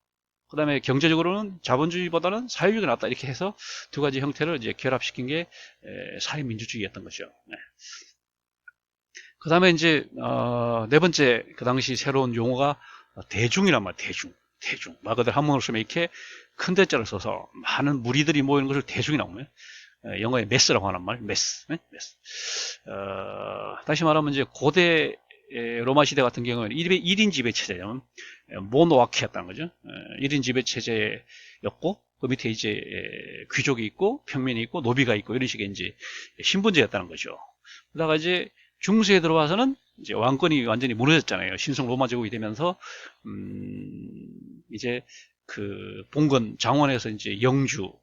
그 다음에 경제적으로는 자본주의보다는 사회주의가 낫다. 이렇게 해서 두 가지 형태를 이제 결합시킨 게 사회민주주의였던 거죠. 네. 그 다음에 이제 네 번째 그 당시 새로운 용어가 대중이란 말이에요. 대중. 말 그대로 한문으로 쓰면 이렇게 큰 대자를 써서 많은 무리들이 모이는 것을 대중이라고 해요. 영어에 메스라고 하는 말, 메스. 메스. 다시 말하면 이제 고대 로마 시대 같은 경우에는 1인 지배 체제는 모노아키였다는 거죠. 1인 지배 체제였고, 그 밑에 이제 귀족이 있고 평민이 있고 노비가 있고 이런 식의 이제 신분제였다는 거죠. 그러다가 이제 중세에 들어와서는 이제 왕권이 완전히 무너졌잖아요. 신성 로마 제국이 되면서 이제 그 봉건 장원에서 이제 영주,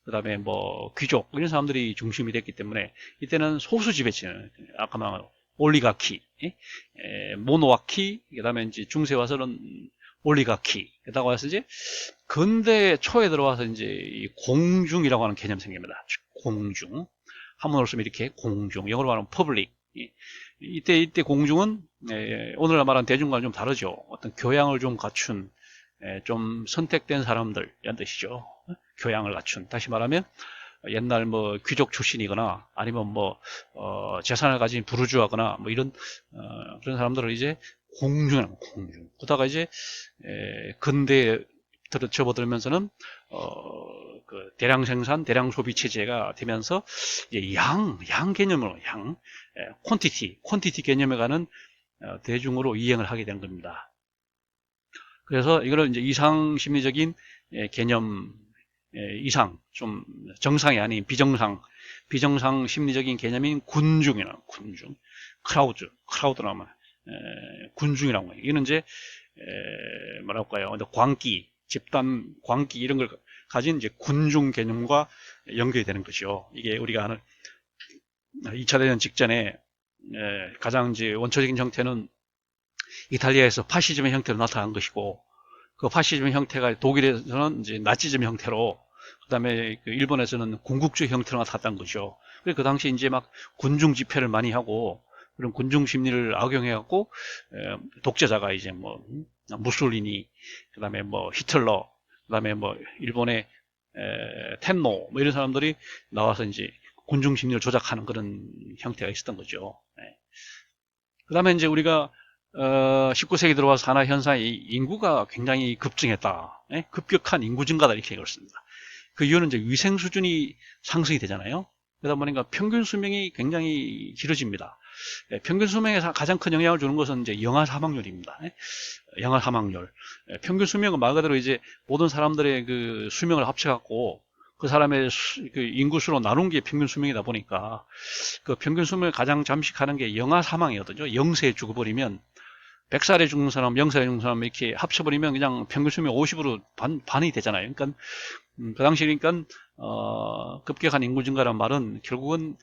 그다음에 뭐 귀족 이런 사람들이 중심이 됐기 때문에 이때는 소수 지배층, 아까 말한 올리가키, 모노아키, 그다음에 이제 중세 와서는 올리가키, 그다가 와서 이제 근대 초에 들어와서 이제 이 공중이라고 하는 개념이 생깁니다. 공중. 한문으로 쓰면 이렇게 공중, 영어로 말하면 퍼블릭. 이때 공중은 오늘날 말하는 대중과는 좀 다르죠. 어떤 교양을 좀 갖춘 좀 선택된 사람들 이런 뜻이죠. 교양을 갖춘. 다시 말하면 옛날 뭐 귀족 출신이거나 아니면 뭐 재산을 가진 부르주아거나 뭐 이런 그런 사람들을 이제 공중이라고 공중. 그러다가 이제 근대에 접어들면서는 그 대량 생산, 대량 소비 체제가 되면서 이제 양 개념으로 퀀티티 개념에 가는 대중으로 이행을 하게 된 겁니다. 그래서 이거를 이제 이상 심리적인 개념 이상, 좀 정상이 아닌 비정상 심리적인 개념인 군중이라는 군중, 크라우드라면 군중이라고 해요. 이는 이제 뭐랄까요, 광기, 집단 광기 이런 걸 가진 이제 군중 개념과 연결이 되는 것이죠. 이게 우리가 하는 2차 대전 직전에 가장 이제 원초적인 형태는 이탈리아에서 파시즘의 형태로 나타난 것이고, 그 파시즘 형태가 독일에서는 이제 나치즘 형태로, 그 다음에 일본에서는 군국주의 형태로 나타났다는 거죠. 그래서 그 당시 이제 막 군중 집회를 많이 하고, 그런 군중 심리를 악용해갖고, 독재자가 이제 뭐, 무솔리니, 그 다음에 뭐 히틀러, 그 다음에 뭐 일본의 텐노, 뭐 이런 사람들이 나와서 이제 군중 심리를 조작하는 그런 형태가 있었던 거죠. 그 다음에 이제 우리가 19세기 들어와서 산화 현상이 인구가 굉장히 급증했다. 급격한 인구 증가다 이렇게 읽었습니다. 그 이유는 이제 위생 수준이 상승이 되잖아요. 그러다 보니까 평균 수명이 굉장히 길어집니다. 평균 수명에 가장 큰 영향을 주는 것은 이제 영아 사망률입니다. 영아 사망률. 평균 수명은 말 그대로 이제 모든 사람들의 그 수명을 합쳐갖고 그 사람의 그 인구수로 나눈 게 평균 수명이다 보니까 그 평균 수명을 가장 잠식하는 게 영아 사망이거든요. 0세에 죽어버리면 100살에 죽는 사람, 0살에 죽는 사람 이렇게 합쳐버리면 그냥 평균 수명 50으로 반이 되잖아요. 그러니까 그 당시 그러니까 급격한 인구 증가란 말은 결국은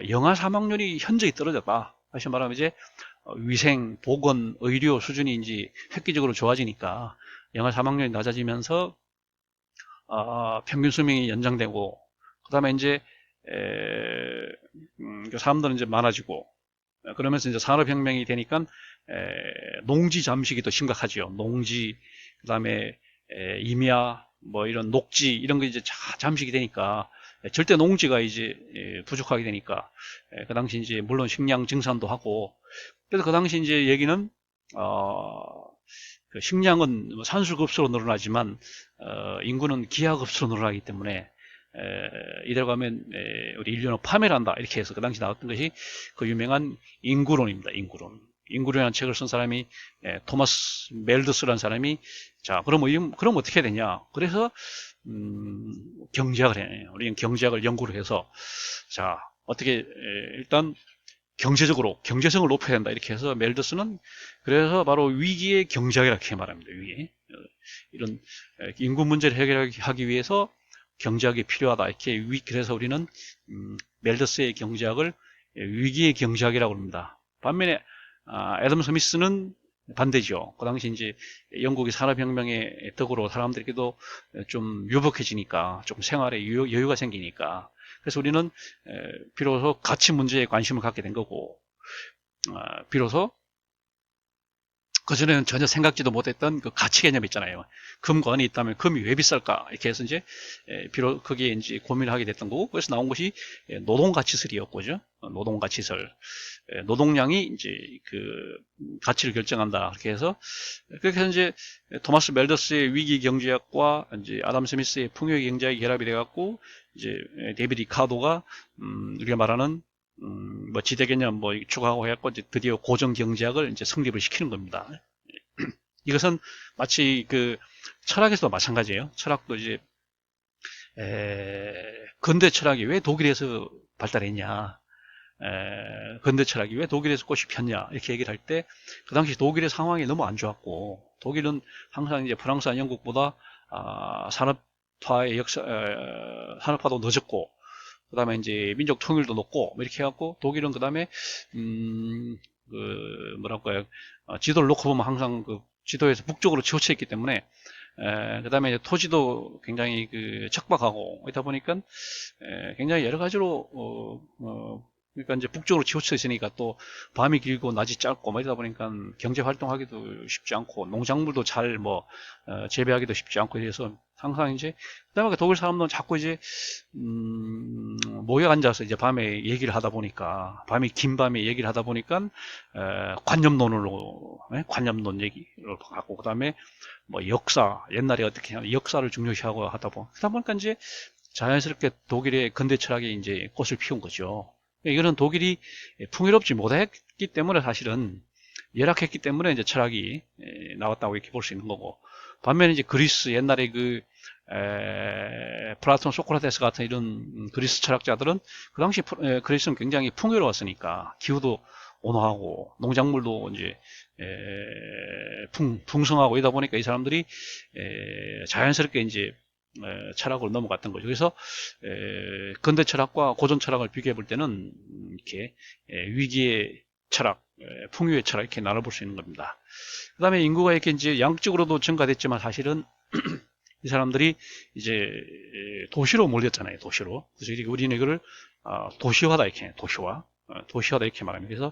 영아 사망률이 현저히 떨어졌다. 다시 말하면 이제 위생, 보건, 의료 수준이 이제 획기적으로 좋아지니까 영아 사망률이 낮아지면서 평균 수명이 연장되고, 그 다음에 이제 사람들은 이제 많아지고, 그러면서 이제 산업혁명이 되니까 농지 잠식이 또 심각하지요. 농지, 그 다음에 임야, 뭐 이런 녹지 이런 거 이제 잠식이 되니까 절대 농지가 이제 부족하게 되니까 그 당시 이제 물론 식량 증산도 하고, 그래서 그 당시 이제 얘기는 그 식량은 산수급수로 늘어나지만 인구는 기하급수로 늘어나기 때문에 이대로 가면 우리 인류는 파멸한다 이렇게 해서 그 당시 나왔던 것이 그 유명한 인구론입니다. 인구론이라는 책을 쓴 사람이 토마스 멜더스라는 사람이, 자 그럼 어떻게 되냐, 그래서 경제학을 해요. 우리는 경제학을 연구를 해서 자 어떻게 일단 경제성을 높여야 된다 이렇게 해서 멜더스는 그래서 바로 위기의 경제학이라고 말합니다. 위기 이런 인구 문제를 해결하기 위해서 경제학이 필요하다 이렇게. 그래서 우리는 멜더스의 경제학을 위기의 경제학이라고 합니다. 반면에 애덤 스미스는 반대죠. 그 당시 이제 영국의 산업혁명의 덕으로 사람들에게도 좀 유복해지니까 좀 생활에 여유가 생기니까, 그래서 우리는 비로소 가치 문제에 관심을 갖게 된 거고, 비로소 그전에는 전혀 생각지도 못했던 그 가치 개념 있잖아요. 금관이 있다면 금이 왜 비쌀까? 이렇게 해서 이제, 비로 거기에 이제 고민을 하게 됐던 거고, 그래서 나온 것이 노동가치설이었고죠. 노동가치설. 노동량이 이제 그 가치를 결정한다. 그렇게 해서, 그렇게 해서 이제 토마스 멜더스의 위기 경제학과 이제 아담 스미스의 풍요 경제학이 결합이 돼갖고, 이제 데이비드 리카도가, 우리가 말하는 뭐 지대 개념 뭐 추가하고 해갖고 이제 드디어 고정 경제학을 이제 성립을 시키는 겁니다. 이것은 마치 그 철학에서도 마찬가지예요. 철학도 이제 근대 철학이 왜 독일에서 발달했냐? 근대 철학이 왜 독일에서 꽃이 폈냐 이렇게 얘기를 할 때 그 당시 독일의 상황이 너무 안 좋았고 독일은 항상 이제 프랑스와 영국보다 산업화의 산업화도 늦었고 그 다음에 이제 민족 통일도 높고 뭐 이렇게 해갖고 독일은 그 다음에 뭐랄까요 지도를 놓고 보면 항상 그 지도에서 북쪽으로 치우쳐 있기 때문에 그 다음에 토지도 굉장히 척박하고 이다 보니까 굉장히 여러 가지로 그러니까 이제 북쪽으로 치우쳐 있으니까 또 밤이 길고 낮이 짧고 뭐 이러다 보니까 경제 활동하기도 쉽지 않고 농작물도 잘 재배하기도 쉽지 않고 이래서 항상 이제 그다음에 독일 사람들은 자꾸 이제 모여 앉아서 이제 밤에 얘기를 하다 보니까 긴 밤에 얘기를 하다 보니까 관념론 얘기를 하고 그다음에 뭐 역사 옛날에 어떻게 하냐 역사를 중요시하고 하다 보니까 이제 자연스럽게 독일의 근대 철학이 이제 꽃을 피운 거죠. 이거는 독일이 풍요롭지 못했기 때문에 사실은 열악했기 때문에 이제 철학이 나왔다고 이렇게 볼 수 있는 거고 반면에 이제 그리스 옛날에 플라톤, 소크라테스 같은 이런 그리스 철학자들은 그 당시 그리스는 굉장히 풍요로웠으니까 기후도 온화하고 농작물도 이제 풍성하고 이러다 보니까 이 사람들이 자연스럽게 이제 철학으로 넘어갔던 거죠. 그래서 근대 철학과 고전 철학을 비교해 볼 때는 이렇게 위기의 철학, 풍요의 철학 이렇게 나눠볼 수 있는 겁니다. 그 다음에 인구가 이렇게 이제 양적으로도 증가됐지만 사실은 이 사람들이 이제 도시로 몰렸잖아요. 도시로. 그래서 우리는 이거를 도시화다 이렇게 도시화다 이렇게 말합니다. 그래서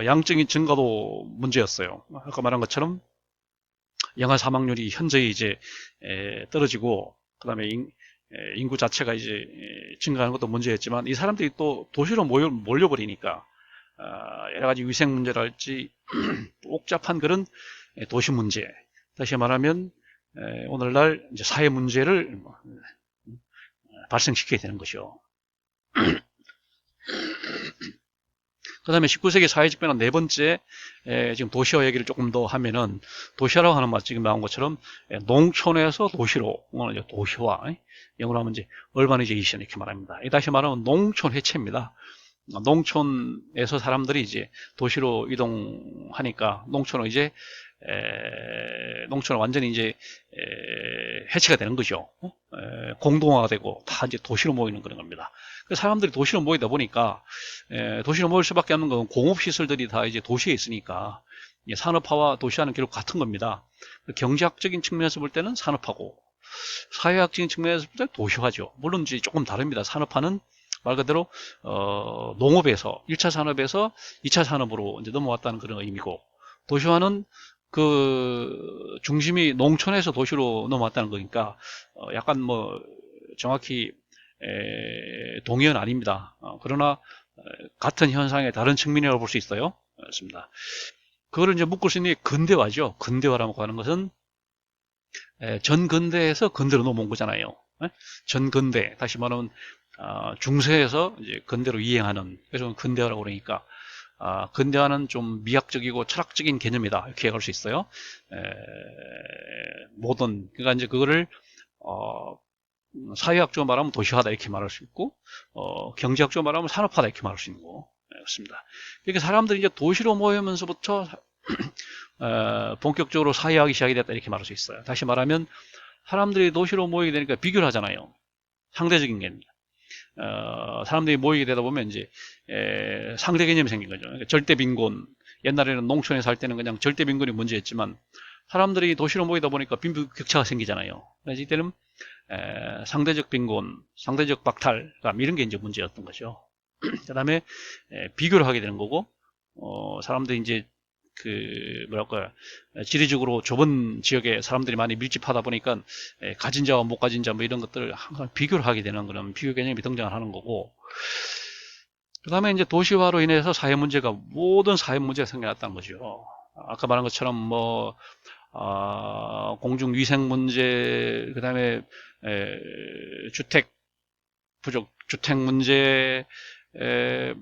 양적인 증가도 문제였어요. 아까 말한 것처럼 영아 사망률이 현저히 이제 떨어지고 그다음에 인구 자체가 이제 증가하는 것도 문제였지만 이 사람들이 또 도시로 몰려버리니까 여러 가지 위생 문제랄지 복잡한 그런 도시 문제 다시 말하면 오늘날 이제 사회 문제를 발생시키게 되는 것이죠. 그 다음에 19세기 사회적 변화 네 번째, 지금 도시화 얘기를 조금 더 하면은, 도시화라고 하는 말 지금 나온 것처럼, 농촌에서 도시로, 이제 도시화, 영어로 하면 이제, 얼바니제이션 이렇게 말합니다. 다시 말하면 농촌 해체입니다. 농촌에서 사람들이 이제 도시로 이동하니까, 농촌은 완전히 이제, 해체가 되는 거죠. 공동화가 되고, 다 이제 도시로 모이는 그런 겁니다. 사람들이 도시로 모이다 보니까 도시로 모일 수밖에 없는 건 공업시설들이 다 이제 도시에 있으니까 산업화와 도시화는 결국 같은 겁니다. 경제학적인 측면에서 볼 때는 산업화고 사회학적인 측면에서 볼 때는 도시화죠. 물론 이제 조금 다릅니다. 산업화는 말 그대로 농업에서 1차 산업에서 2차 산업으로 이제 넘어왔다는 그런 의미고 도시화는 그 중심이 농촌에서 도시로 넘어왔다는 거니까 약간 정확히 동의는 아닙니다. 그러나 같은 현상의 다른 측면이라고 볼 수 있어요. 그렇습니다. 그거를 이제 묶을 수 있는 게 근대화죠. 근대화라고 하는 것은 전근대에서 근대로 넘어온 거잖아요. 전근대 다시 말하면 중세에서 이제 근대로 이행하는 그래서 근대화라고 그러니까 근대화는 좀 미학적이고 철학적인 개념이다 이렇게 얘기할 수 있어요. 그러니까 이제 그거를 사회학적으로 말하면 도시화다 이렇게 말할 수 있고 경제학적으로 말하면 산업화다 이렇게 말할 수 있는 거 그렇습니다. 그러니까 사람들이 이제 도시로 모이면서부터 본격적으로 사회화하기 시작이 됐다 이렇게 말할 수 있어요. 다시 말하면 사람들이 도시로 모이게 되니까 비교를 하잖아요. 상대적인 개념입니다. 사람들이 모이게 되다 보면 이제 상대 개념이 생긴 거죠. 그러니까 절대 빈곤 옛날에는 농촌에 살 때는 그냥 절대 빈곤이 문제였지만 사람들이 도시로 모이다 보니까 빈부격차가 생기잖아요. 그래서 이때는 상대적 빈곤, 상대적 박탈감 이런 게 이제 문제였던 거죠. 그 다음에 비교를 하게 되는 거고 사람들이 이제 지리적으로 좁은 지역에 사람들이 많이 밀집하다 보니까 가진 자와 못 가진 자 뭐 이런 것들을 항상 비교를 하게 되는 그런 비교 개념이 등장을 하는 거고 그 다음에 이제 도시화로 인해서 모든 사회 문제가 생겨났다는 거죠. 아까 말한 것처럼 공중위생 문제, 그 다음에 주택 문제,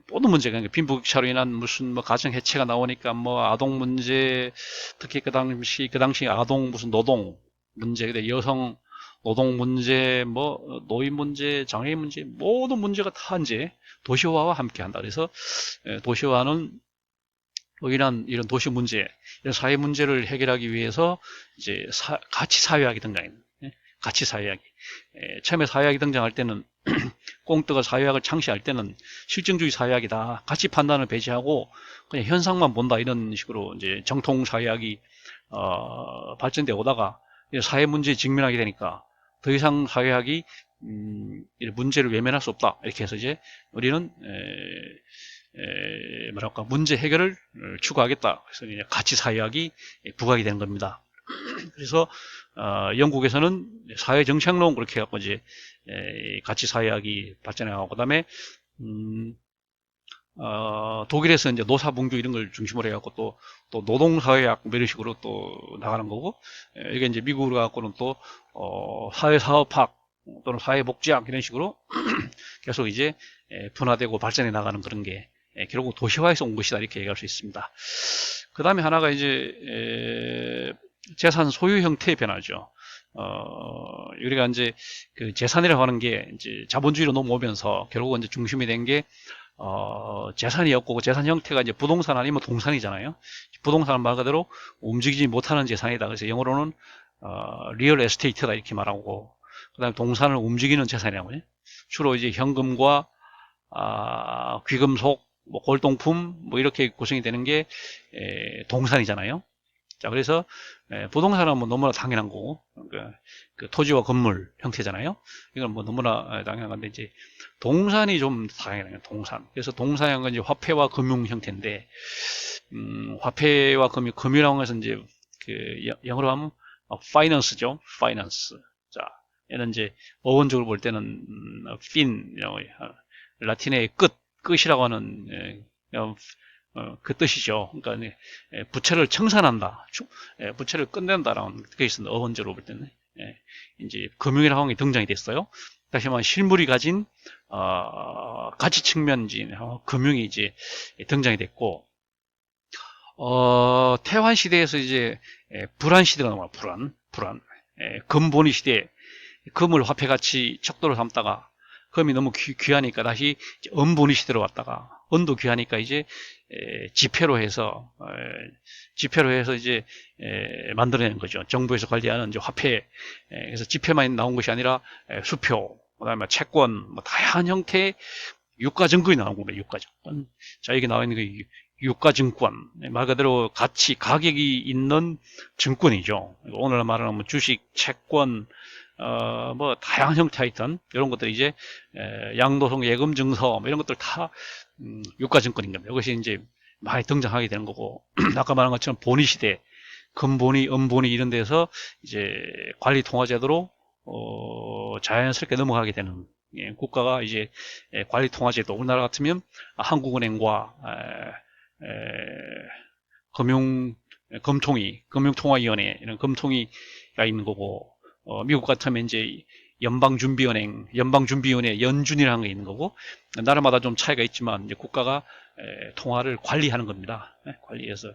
모든 문제가 빈부격차로 인한 무슨 가정 해체가 나오니까 아동 문제, 특히 그 당시 아동 무슨 노동 문제, 여성 노동 문제, 뭐 노인 문제, 장애인 문제, 모든 문제가 다 이제 도시화와 함께 한다. 그래서 도시화는 이런 도시 문제, 이런 사회 문제를 해결하기 위해서 이제 가치 사회학이 등장했는. 가치 사회학이. 처음에 사회학이 등장할 때는 꽁트가 사회학을 창시할 때는 실증주의 사회학이다. 가치 판단을 배제하고 그냥 현상만 본다. 이런 식으로 이제 정통 사회학이 발전돼 오다가 사회 문제에 직면하게 되니까 더 이상 사회학이 이런 문제를 외면할 수 없다. 이렇게 해서 이제 우리는 뭐랄까 문제 해결을 추구하겠다. 그래서 이제 가치 사회학이 부각이 되는 겁니다. 그래서 영국에서는 사회 정착론 그렇게 해갖고 이제 가치 사회학이 발전해가고 그다음에 독일에서 이제 노사분규 이런 걸 중심으로 해갖고 또 노동사회학 뭐 이런 식으로 또 나가는 거고 이게 이제 미국으로 갖고는 또 사회사업학 또는 사회복지학 이런 식으로 계속 이제 분화되고 발전해 나가는 그런 게 결국 도시화에서 온 것이다 이렇게 얘기할 수 있습니다. 그 다음에 하나가 이제 재산 소유 형태의 변화죠. 우리가 이제 그 재산이라고 하는 게 이제 자본주의로 넘어오면서 결국은 이제 중심이 된 게 재산이었고 재산 형태가 이제 부동산 아니면 동산이잖아요. 부동산은 말 그대로 움직이지 못하는 재산이다. 그래서 영어로는 리얼 에스테이트다 이렇게 말하고 그다음에 동산을 움직이는 재산이라고 해요. 주로 이제 현금과 귀금속, 뭐 골동품 뭐 이렇게 구성이 되는 게 동산이잖아요. 자, 그래서 부동산은 뭐 너무나 당연한 거고 그 토지와 건물 형태잖아요. 이건 뭐 너무나 당연한 건데 이제 동산이 좀 당연해요. 동산. 그래서 동산이라는 건 이제 화폐와 금융 형태인데 화폐와 금융이라는 것은 이제 그 영어로 하면 파이낸스죠. 파이낸스. 자, 얘는 이제 어원적으로 볼 때는 fin 라틴의 끝이라고 하는 그 뜻이죠. 그러니까 부채를 청산한다, 부채를 끝낸다라는 게 있습니다. 어원적으로 볼 때는 이제 금융이라고 하는 게 등장이 됐어요. 다시 말하면 실물이 가진 가치 측면인 금융이 이제 등장이 됐고 태환 시대에서 이제 불안 시대가 넘어가 불안 금본위 시대 금을 화폐같이 척도로 삼다가 금이 너무 귀하니까 다시 은본위 시대로 왔다가 은도 귀하니까 이제 지폐로 해서 이제 만들어낸 거죠. 정부에서 관리하는 이제 화폐. 그래서 지폐만 나온 것이 아니라 수표, 그다음에 채권, 뭐 다양한 형태의 유가증권이 나온 겁니다. 유가증권. 자, 여기 나와 있는 그 유가증권. 말 그대로 가격이 있는 증권이죠. 오늘 말하는 뭐 주식, 채권, 뭐 다양한 형태 하여튼 이런 것들이 이제 양도성 예금 증서 뭐 이런 것들 다 유가증권인 겁니다. 이것이 이제 많이 등장하게 되는 거고 아까 말한 것처럼 본위 시대, 금본위, 은본위 이런 데서 이제 관리 통화 제도로 자연스럽게 넘어가게 되는 국가가 이제 관리 통화 제도. 우리나라 같으면 한국은행과 금융통화위원회 이런 금통위가 있는 거고 미국 같으면 이제 연방준비원회 연준이라는 게 있는 거고 나라마다 좀 차이가 있지만 이제 국가가 통화를 관리하는 겁니다. 관리해서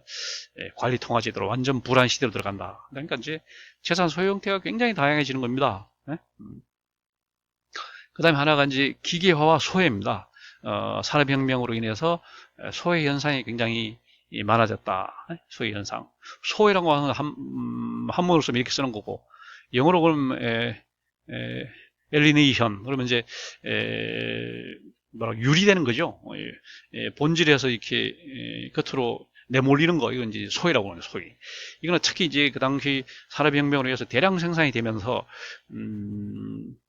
관리 통화 제도로 완전 불안 시대로 들어간다. 그러니까 이제 재산 소유 형태가 굉장히 다양해지는 겁니다. 그다음에 하나가 이제 기계화와 소외입니다. 산업혁명으로 인해서 소외 현상이 굉장히 많아졌다. 소외 현상. 소외라고 하는 한문으로 쓰면 이렇게 쓰는 거고 영어로 그러면 엘리네이션 그러면 이제 뭐라 유리되는 거죠. 본질에서 이렇게 겉으로 내몰리는 거 이건 이제 소외라고 하는 소외. 이거는 특히 이제 그 당시 산업혁명으로 해서 대량 생산이 되면서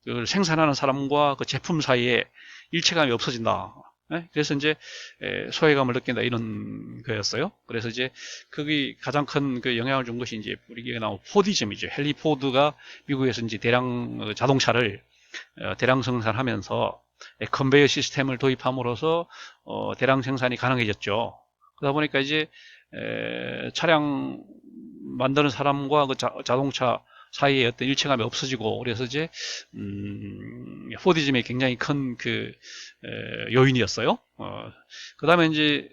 그걸 생산하는 사람과 그 제품 사이에 일체감이 없어진다. 그래서 이제 소외감을 느낀다 이런 거였어요. 그래서 이제 그게 가장 큰 그 영향을 준 것이 이제 우리가 나온 포디즘이죠. 헨리 포드가 미국에서 이제 대량 자동차를 대량 생산하면서 컨베이어 시스템을 도입함으로써 대량 생산이 가능해졌죠. 그러다 보니까 이제 차량 만드는 사람과 그 자동차 사이에 어떤 일체감이 없어지고 그래서 이제 포디즘이 굉장히 큰 그 요인이었어요. 그 다음에 이제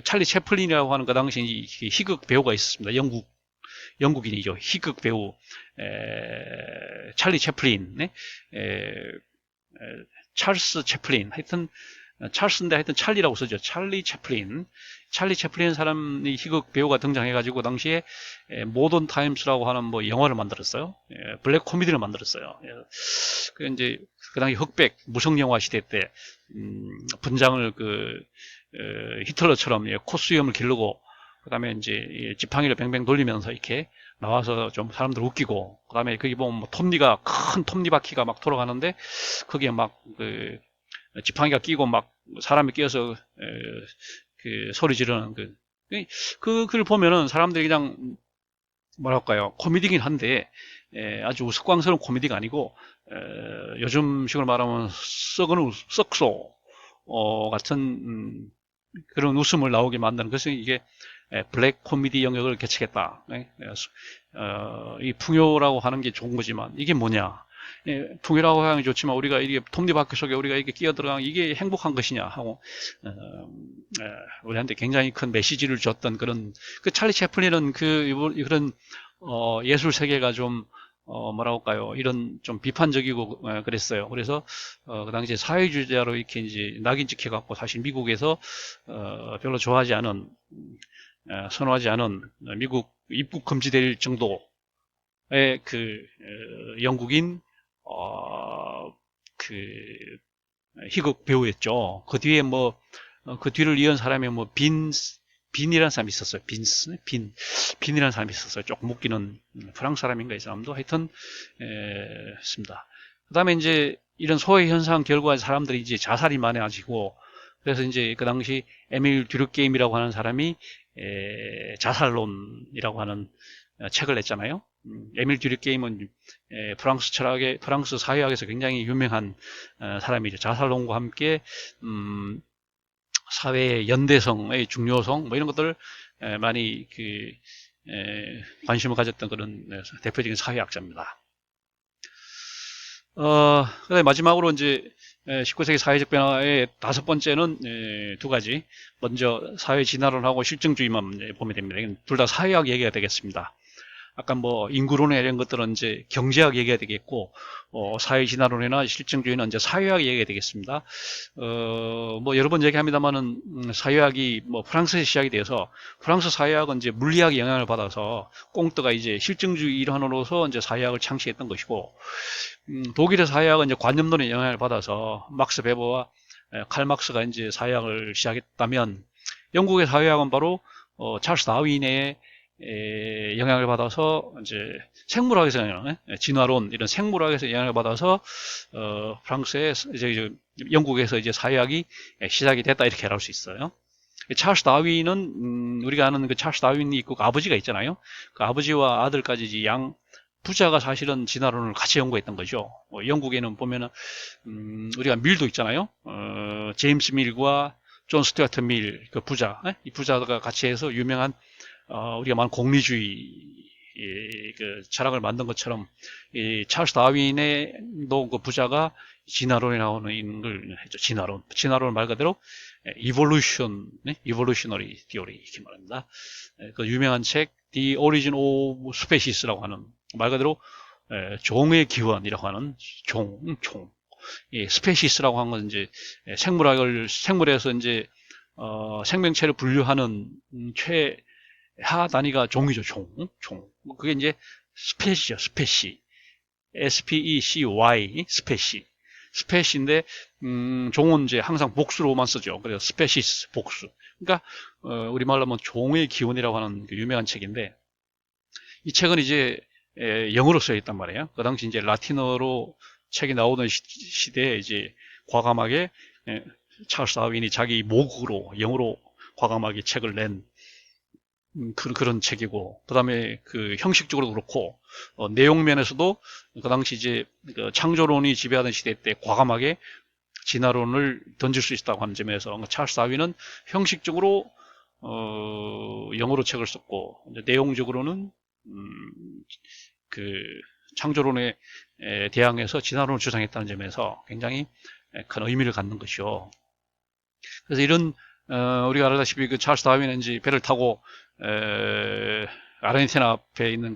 찰리 채플린이라고 하는 그 당시 희극 배우가 있었습니다. 영국인이죠. 희극 배우 찰리 채플린, 네? 찰스 채플린, 하여튼 찰스인데 하여튼 찰리라고 쓰죠. 찰리 채플린. 찰리 채플린 사람이 희극 배우가 등장해가지고 당시에 모던 타임스라고 하는 뭐 영화를 만들었어요. 블랙 코미디를 만들었어요. 그 이제 그 당시 흑백 무성 영화 시대 때 분장을 히틀러처럼 콧수염을 기르고 그다음에 이제 지팡이를 뱅뱅 돌리면서 이렇게 나와서 좀 사람들 웃기고 그다음에 거기 보면 뭐 톱니가 큰 톱니바퀴가 막 돌아가는데 거기에 막 지팡이가 끼고 막 사람이 끼어서 그 소리 지르는 그걸 보면은 사람들이 그냥 뭐랄까요 코미디긴 한데 아주 우스꽝스러운 코미디가 아니고 요즘식으로 말하면 썩은 썩소 같은 그런 웃음을 나오게 만드는 것은 이게 블랙 코미디 영역을 개척했다. 이 풍요라고 하는 게 좋은 거지만 이게 뭐냐? 풍요라고 하는 게 좋지만 우리가 이게 톱니바퀴 속에 우리가 이게 끼어 들어가는 이게 행복한 것이냐 하고 우리한테 굉장히 큰 메시지를 줬던 그런 그 찰리 채플린은 그런 예술 세계가 좀 뭐라고 할까요? 이런 좀 비판적이고 그랬어요. 그래서 그 당시에 사회주의자로 이렇게 이제 낙인 찍혀갖고 사실 미국에서 별로 좋아하지 않은 선호하지 않은 미국 입국 금지될 정도의 영국인 그 희극 배우였죠. 그 뒤에 그 뒤를 이은 사람이 빈이라는 사람이 있었어요. 빈이라는 사람이 있었어요. 조금 웃기는 프랑스 사람인가 이 사람도 하여튼 있습니다. 그 다음에 이제 이런 소외 현상 결과에 사람들이 이제 자살이 많아지고 그래서 이제 그 당시 에밀 듀르게임이라고 하는 사람이 자살론이라고 하는 책을 냈잖아요. 에밀 듀르게임은 프랑스 사회학에서 굉장히 유명한 사람이죠. 자살론과 함께 사회의 연대성의 중요성 뭐 이런 것들을 많이 관심을 가졌던 그런 대표적인 사회학자입니다. 그다음에 마지막으로 이제 19세기 사회적 변화의 5번째는 두 가지. 먼저 사회 진화론하고 실증주의만 보면 됩니다. 둘 다 사회학 얘기가 되겠습니다. 아까 뭐 인구론이나 이런 것들은 이제 경제학 얘기가 되겠고 사회 진화론이나 실증주의는 이제 사회학 얘기가 되겠습니다. 뭐 여러 번 얘기합니다만은 사회학이 뭐 프랑스에서 시작이 돼서 프랑스 사회학은 이제 물리학의 영향을 받아서 꽁트가 이제 실증주의 일환으로서 이제 사회학을 창시했던 것이고 독일의 사회학은 이제 관념론의 영향을 받아서 막스 베버와 칼 막스가 이제 사회학을 시작했다면 영국의 사회학은 바로 찰스 다윈의 영향을 받아서 이제 생물학에서 진화론 이런 생물학에서 영향을 받아서 프랑스의 이제 영국에서 이제 사회학이 시작이 됐다 이렇게 말할 수 있어요. 찰스 다윈은 우리가 아는 그 찰스 다윈이 있고 그 아버지가 있잖아요. 그 아버지와 아들까지 이제 양 부자가 사실은 진화론을 같이 연구했던 거죠. 영국에는 보면은 우리가 밀도 있잖아요. 제임스 밀과 존 스튜어트 밀 그 부자, 이 부자가 같이 해서 유명한 우리가 말하는 공리주의 그 철학을 만든 것처럼 이 찰스 다윈의도 그 부자가 진화론에 나오는 걸 했죠. 진화론 말 그대로 evolutionary theory 이렇게 말합니다. 그 유명한 책 The Origin of Species라고 하는 말 그대로 종의 기원이라고 하는 종. 스페시스라고 하는 건 이제 생물에서 이제 생명체를 분류하는 최하 단위가 종이죠. 종. 그게 이제 스페시죠. 스페시. S-P-E-C-Y. 스페시인데 종은 이제 항상 복수로만 쓰죠. 그래서 스페시스 복수. 그러니까 우리말로 하면 종의 기원이라고 하는 그 유명한 책인데 이 책은 이제 영어로 쓰여 있단 말이에요. 그 당시 이제 라틴어로 책이 나오던 시대에 이제 과감하게 찰스 다윈이 자기 모국으로 영어로 과감하게 책을 낸 그런 책이고, 그 다음에 그 형식적으로 그렇고, 내용 면에서도 그 당시 이제 그 창조론이 지배하던 시대 때 과감하게 진화론을 던질 수 있다고 하는 점에서 찰스 다윈은 형식적으로 영어로 책을 썼고, 내용적으로는 그 창조론에 대항해서 진화론을 주장했다는 점에서 굉장히 큰 의미를 갖는 것이요. 그래서 이런 우리가 알다시피 그 찰스 다윈은 이제 배를 타고 아르헨티나 앞에 있는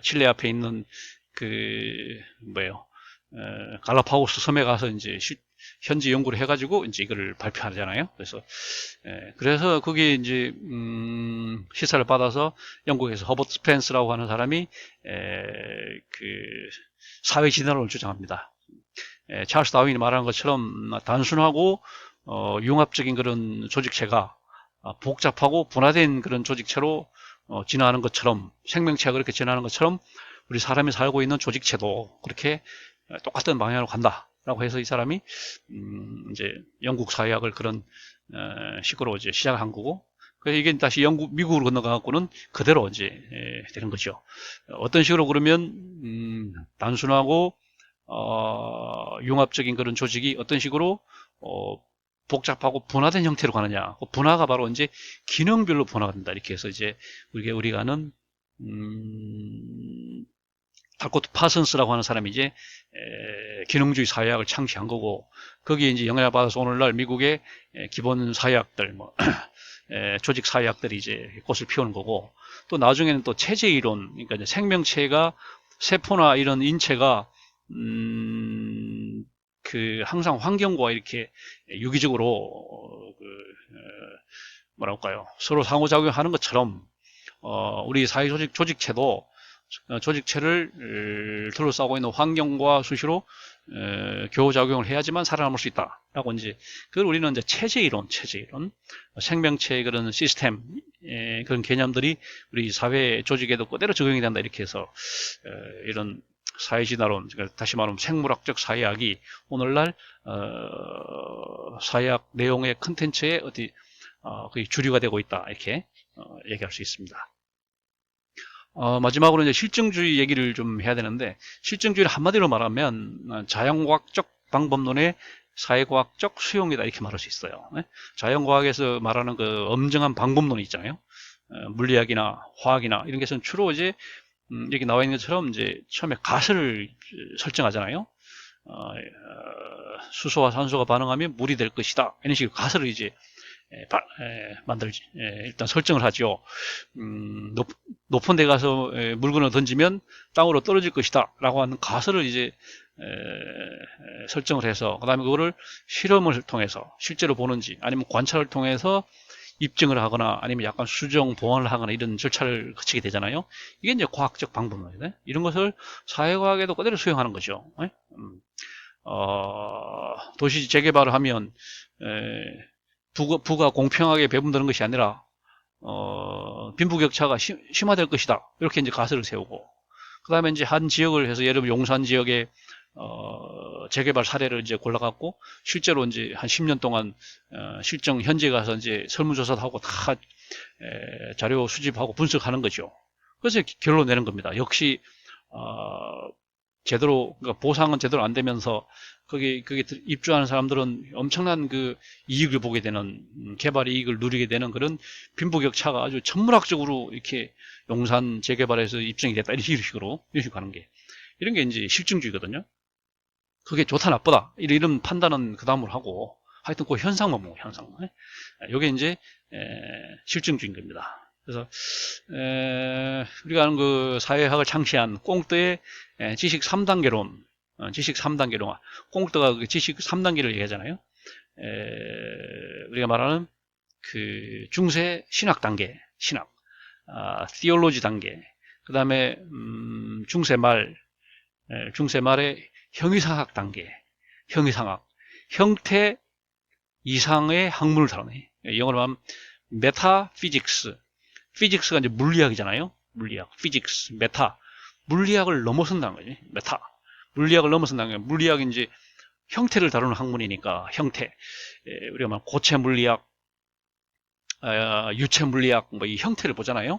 칠레 앞에 있는 뭐예요? 갈라파고스 섬에 가서 이제 현지 연구를 해가지고 이제 이거를 발표하잖아요. 그래서 거기에 이제 시사를 받아서 영국에서 허버트 스펜스라고 하는 사람이 사회 진화론을 주장합니다. 찰스 다윈이 말하는 것처럼 단순하고 융합적인 그런 조직체가 복잡하고 분화된 그런 조직체로 진화하는 것처럼, 생명체가 그렇게 진화하는 것처럼 우리 사람이 살고 있는 조직체도 그렇게 똑같은 방향으로 간다라고 해서 이 사람이 이제 영국 사회학을 그런 식으로 이제 시작한 거고, 그래서 이게 다시 미국으로 건너가갖고는 그대로 이제 되는 거죠. 어떤 식으로 그러면 단순하고 융합적인 그런 조직이 어떤 식으로 복잡하고 분화된 형태로 가느냐. 분화가 바로 이제 기능별로 분화가 된다. 이렇게 해서 이제 우리가 아는 달코트 파슨스라고 하는 사람이 이제 기능주의 사회학을 창시한 거고, 거기에 이제 영향을 받아서 오늘날 미국의 기본 사회학들, 조직 사회학들이 이제 꽃을 피우는 거고, 또 나중에는 또 체제 이론, 그러니까 이제 생명체가, 세포나 이런 인체가 항상 환경과 이렇게 유기적으로 뭐랄까요, 서로 상호작용하는 것처럼 우리 사회 조직체도 조직체를 둘러싸고 있는 환경과 수시로 교호작용을 해야지만 살아남을 수 있다라고 이제 그걸 우리는 이제 체제 이론, 생명체의 그런 시스템, 그런 개념들이 우리 사회 조직에도 그대로 적용이 된다 이렇게 해서 이런 사회진화론, 다시 말하면 생물학적 사회학이 오늘날 사회학 내용의 컨텐츠에 거의 주류가 되고 있다 이렇게 얘기할 수 있습니다. 마지막으로 이제 실증주의 얘기를 좀 해야 되는데, 실증주의를 한마디로 말하면 자연과학적 방법론의 사회과학적 수용이다 이렇게 말할 수 있어요. 자연과학에서 말하는 그 엄정한 방법론이 있잖아요. 물리학이나 화학이나 이런 것은 주로 이제 여기 나와 있는 것처럼 이제 처음에 가설을 설정하잖아요. 수소와 산소가 반응하면 물이 될 것이다. 이런 식으로 가설을 이제 일단 설정을 하죠. 높은 데 가서 물건을 던지면 땅으로 떨어질 것이다. 라고 하는 가설을 이제 설정을 해서, 그 다음에 그거를 실험을 통해서 실제로 보는지 아니면 관찰을 통해서 입증을 하거나 아니면 약간 수정, 보완을 하거나 이런 절차를 거치게 되잖아요. 이게 이제 과학적 방법론이에요. 이런 것을 사회과학에도 그대로 수용하는 거죠. 도시 재개발을 하면 부가 공평하게 배분되는 것이 아니라 빈부격차가 심화될 것이다. 이렇게 이제 가설을 세우고, 그 다음에 이제 한 지역을 해서 예를 들면 용산 지역에 재개발 사례를 이제 골라갖고 실제로 이제 한 10년 동안 실정 현지에 가서 이제 설문조사도 하고 다 자료 수집하고 분석하는 거죠. 그래서 결론 내는 겁니다. 역시 제대로, 그러니까 보상은 제대로 안 되면서 거기 입주하는 사람들은 엄청난 그 이익을 보게 되는, 개발 이익을 누리게 되는 그런 빈부격차가 아주 천문학적으로 이렇게 용산 재개발에서 입증이 됐다. 이런 식으로 가는 게, 이런 게 이제 실증주의거든요. 그게 좋다 나쁘다 이런 판단은 그 다음으로 하고, 하여튼 그 현상만 보고, 현상. 이게 이제 실증주의인 겁니다. 그래서 우리가 아는 그 사회학을 창시한 꽁트의 지식 3단계론, 지식 3단계론, 꽁트가 그 지식 3단계를 얘기하잖아요. 우리가 말하는 그 중세 신학 단계, theology 단계, 그 다음에 중세 말의 형이상학 단계, 형태 이상의 학문을 다루네. 영어로 하면 메타피직스. 피직스가 이제 물리학이잖아요. 피직스, 물리학을 넘어선다는 거지. 물리학을 넘어선다는 거예요. 물리학이 이제 형태를 다루는 학문이니까, 우리가 말 고체 물리학, 유체 물리학, 이 형태를 보잖아요.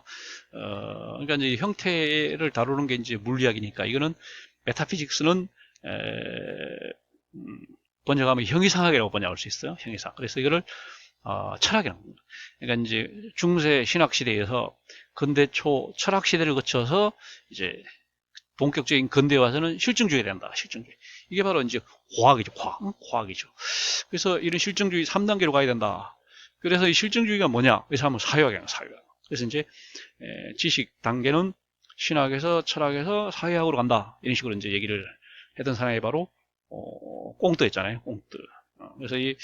그러니까 이제 형태를 다루는 게 이제 물리학이니까, 이거는 메타피직스는 번역하면 형이상학이라고 번역할 수 있어요. 형이상. 그래서 이거를 철학이라는 겁니다. 그러니까 이제 중세 신학 시대에서 근대 초 철학 시대를 거쳐서 이제 본격적인 근대에 와서는 실증주의가 된다. 실증주의. 이게 바로 이제 과학이죠. 과학이죠. 그래서 이런 실증주의 3단계로 가야 된다. 그래서 이 실증주의가 뭐냐? 그래서 한번 사회학이야, 사회학. 그래서 이제 지식 단계는 신학에서 철학에서 사회학으로 간다, 이런 식으로 이제 얘기를 했던 사람이 바로 꽁뜨였잖아요. 꽁뜨. 그래서 이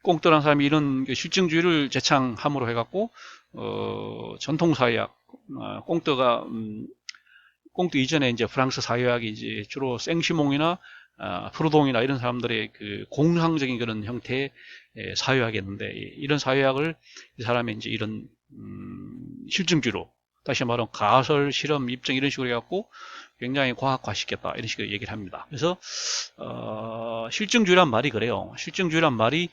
꽁뜨라는 사람이 이런 실증주의를 제창함으로 해갖고 전통사회학, 꽁뜨가 꽁뜨 이전에 이제 프랑스 사회학이 이제 주로 생시몽이나 프로동이나 이런 사람들의 그 공상적인 그런 형태의 사회학이었는데, 이런 사회학을 이 사람이 이제 이런 실증주로, 다시 말하면 가설, 실험, 입증 이런 식으로 해갖고 굉장히 과학화시켰다, 이런 식으로 얘기를 합니다. 그래서 실증주의란 말이 그래요. 실증주의란 말이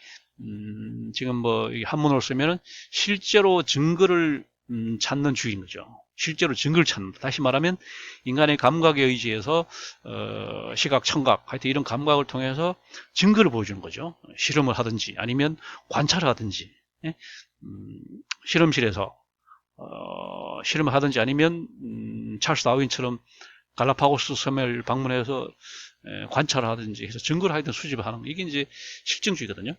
지금 뭐 한문으로 쓰면은 실제로 증거를 찾는 주의인 거죠. 실제로 증거를 찾는다. 다시 말하면 인간의 감각에 의지해서 시각, 청각, 하여튼 이런 감각을 통해서 증거를 보여주는 거죠. 실험을 하든지 아니면 관찰을 하든지, 예? 실험실에서 실험을 하든지 아니면 찰스 다윈처럼 갈라파고스 섬을 방문해서 관찰을 하든지 해서 증거를 하여튼 수집을 하는 거. 이게 이제 실증주의거든요.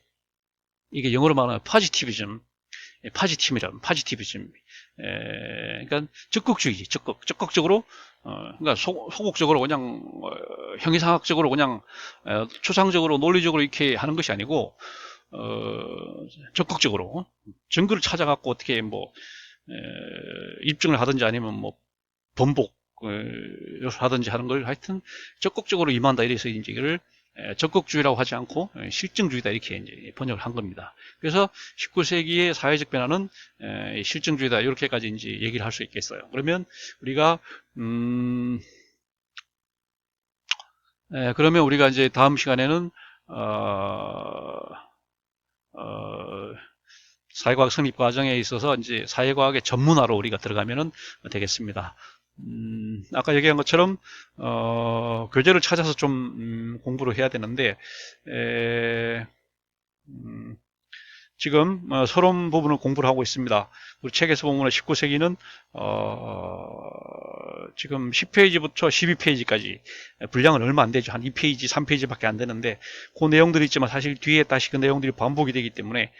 이게 영어로 말하면 파지티비즘, 파지티비즘. 그러니까 적극주의지, 적극적으로, 그러니까 소극적으로 그냥 형이상학적으로 그냥 추상적으로 논리적으로 이렇게 하는 것이 아니고 적극적으로 증거를 찾아갖고 어떻게 뭐 입증을 하든지 아니면 뭐 번복 하든지 하는 걸 하여튼 적극적으로 임한다, 이래서 이제 이걸 적극주의라고 하지 않고 실증주의다, 이렇게 이제 번역을 한 겁니다. 그래서 19세기의 사회적 변화는 실증주의다, 이렇게까지 이제 얘기를 할 수 있겠어요. 그러면 우리가 그러면 우리가 이제 다음 시간에는 사회과학 성립 과정에 있어서 이제 사회과학의 전문화로 우리가 들어가면 되겠습니다. 아까 얘기한 것처럼 교재를 찾아서 좀 공부를 해야 되는데, 지금 서론 부분을 공부를 하고 있습니다. 우리 책에서 보면 19세기는 지금 10페이지부터 12페이지까지 분량은 얼마 안 되죠. 한 2페이지, 3페이지밖에 안 되는데 그 내용들이 있지만 사실 뒤에 다시 그 내용들이 반복이 되기 때문에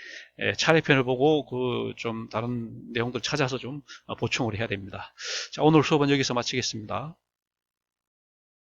차례편을 보고 그 좀 다른 내용들 찾아서 좀 보충을 해야 됩니다. 자, 오늘 수업은 여기서 마치겠습니다.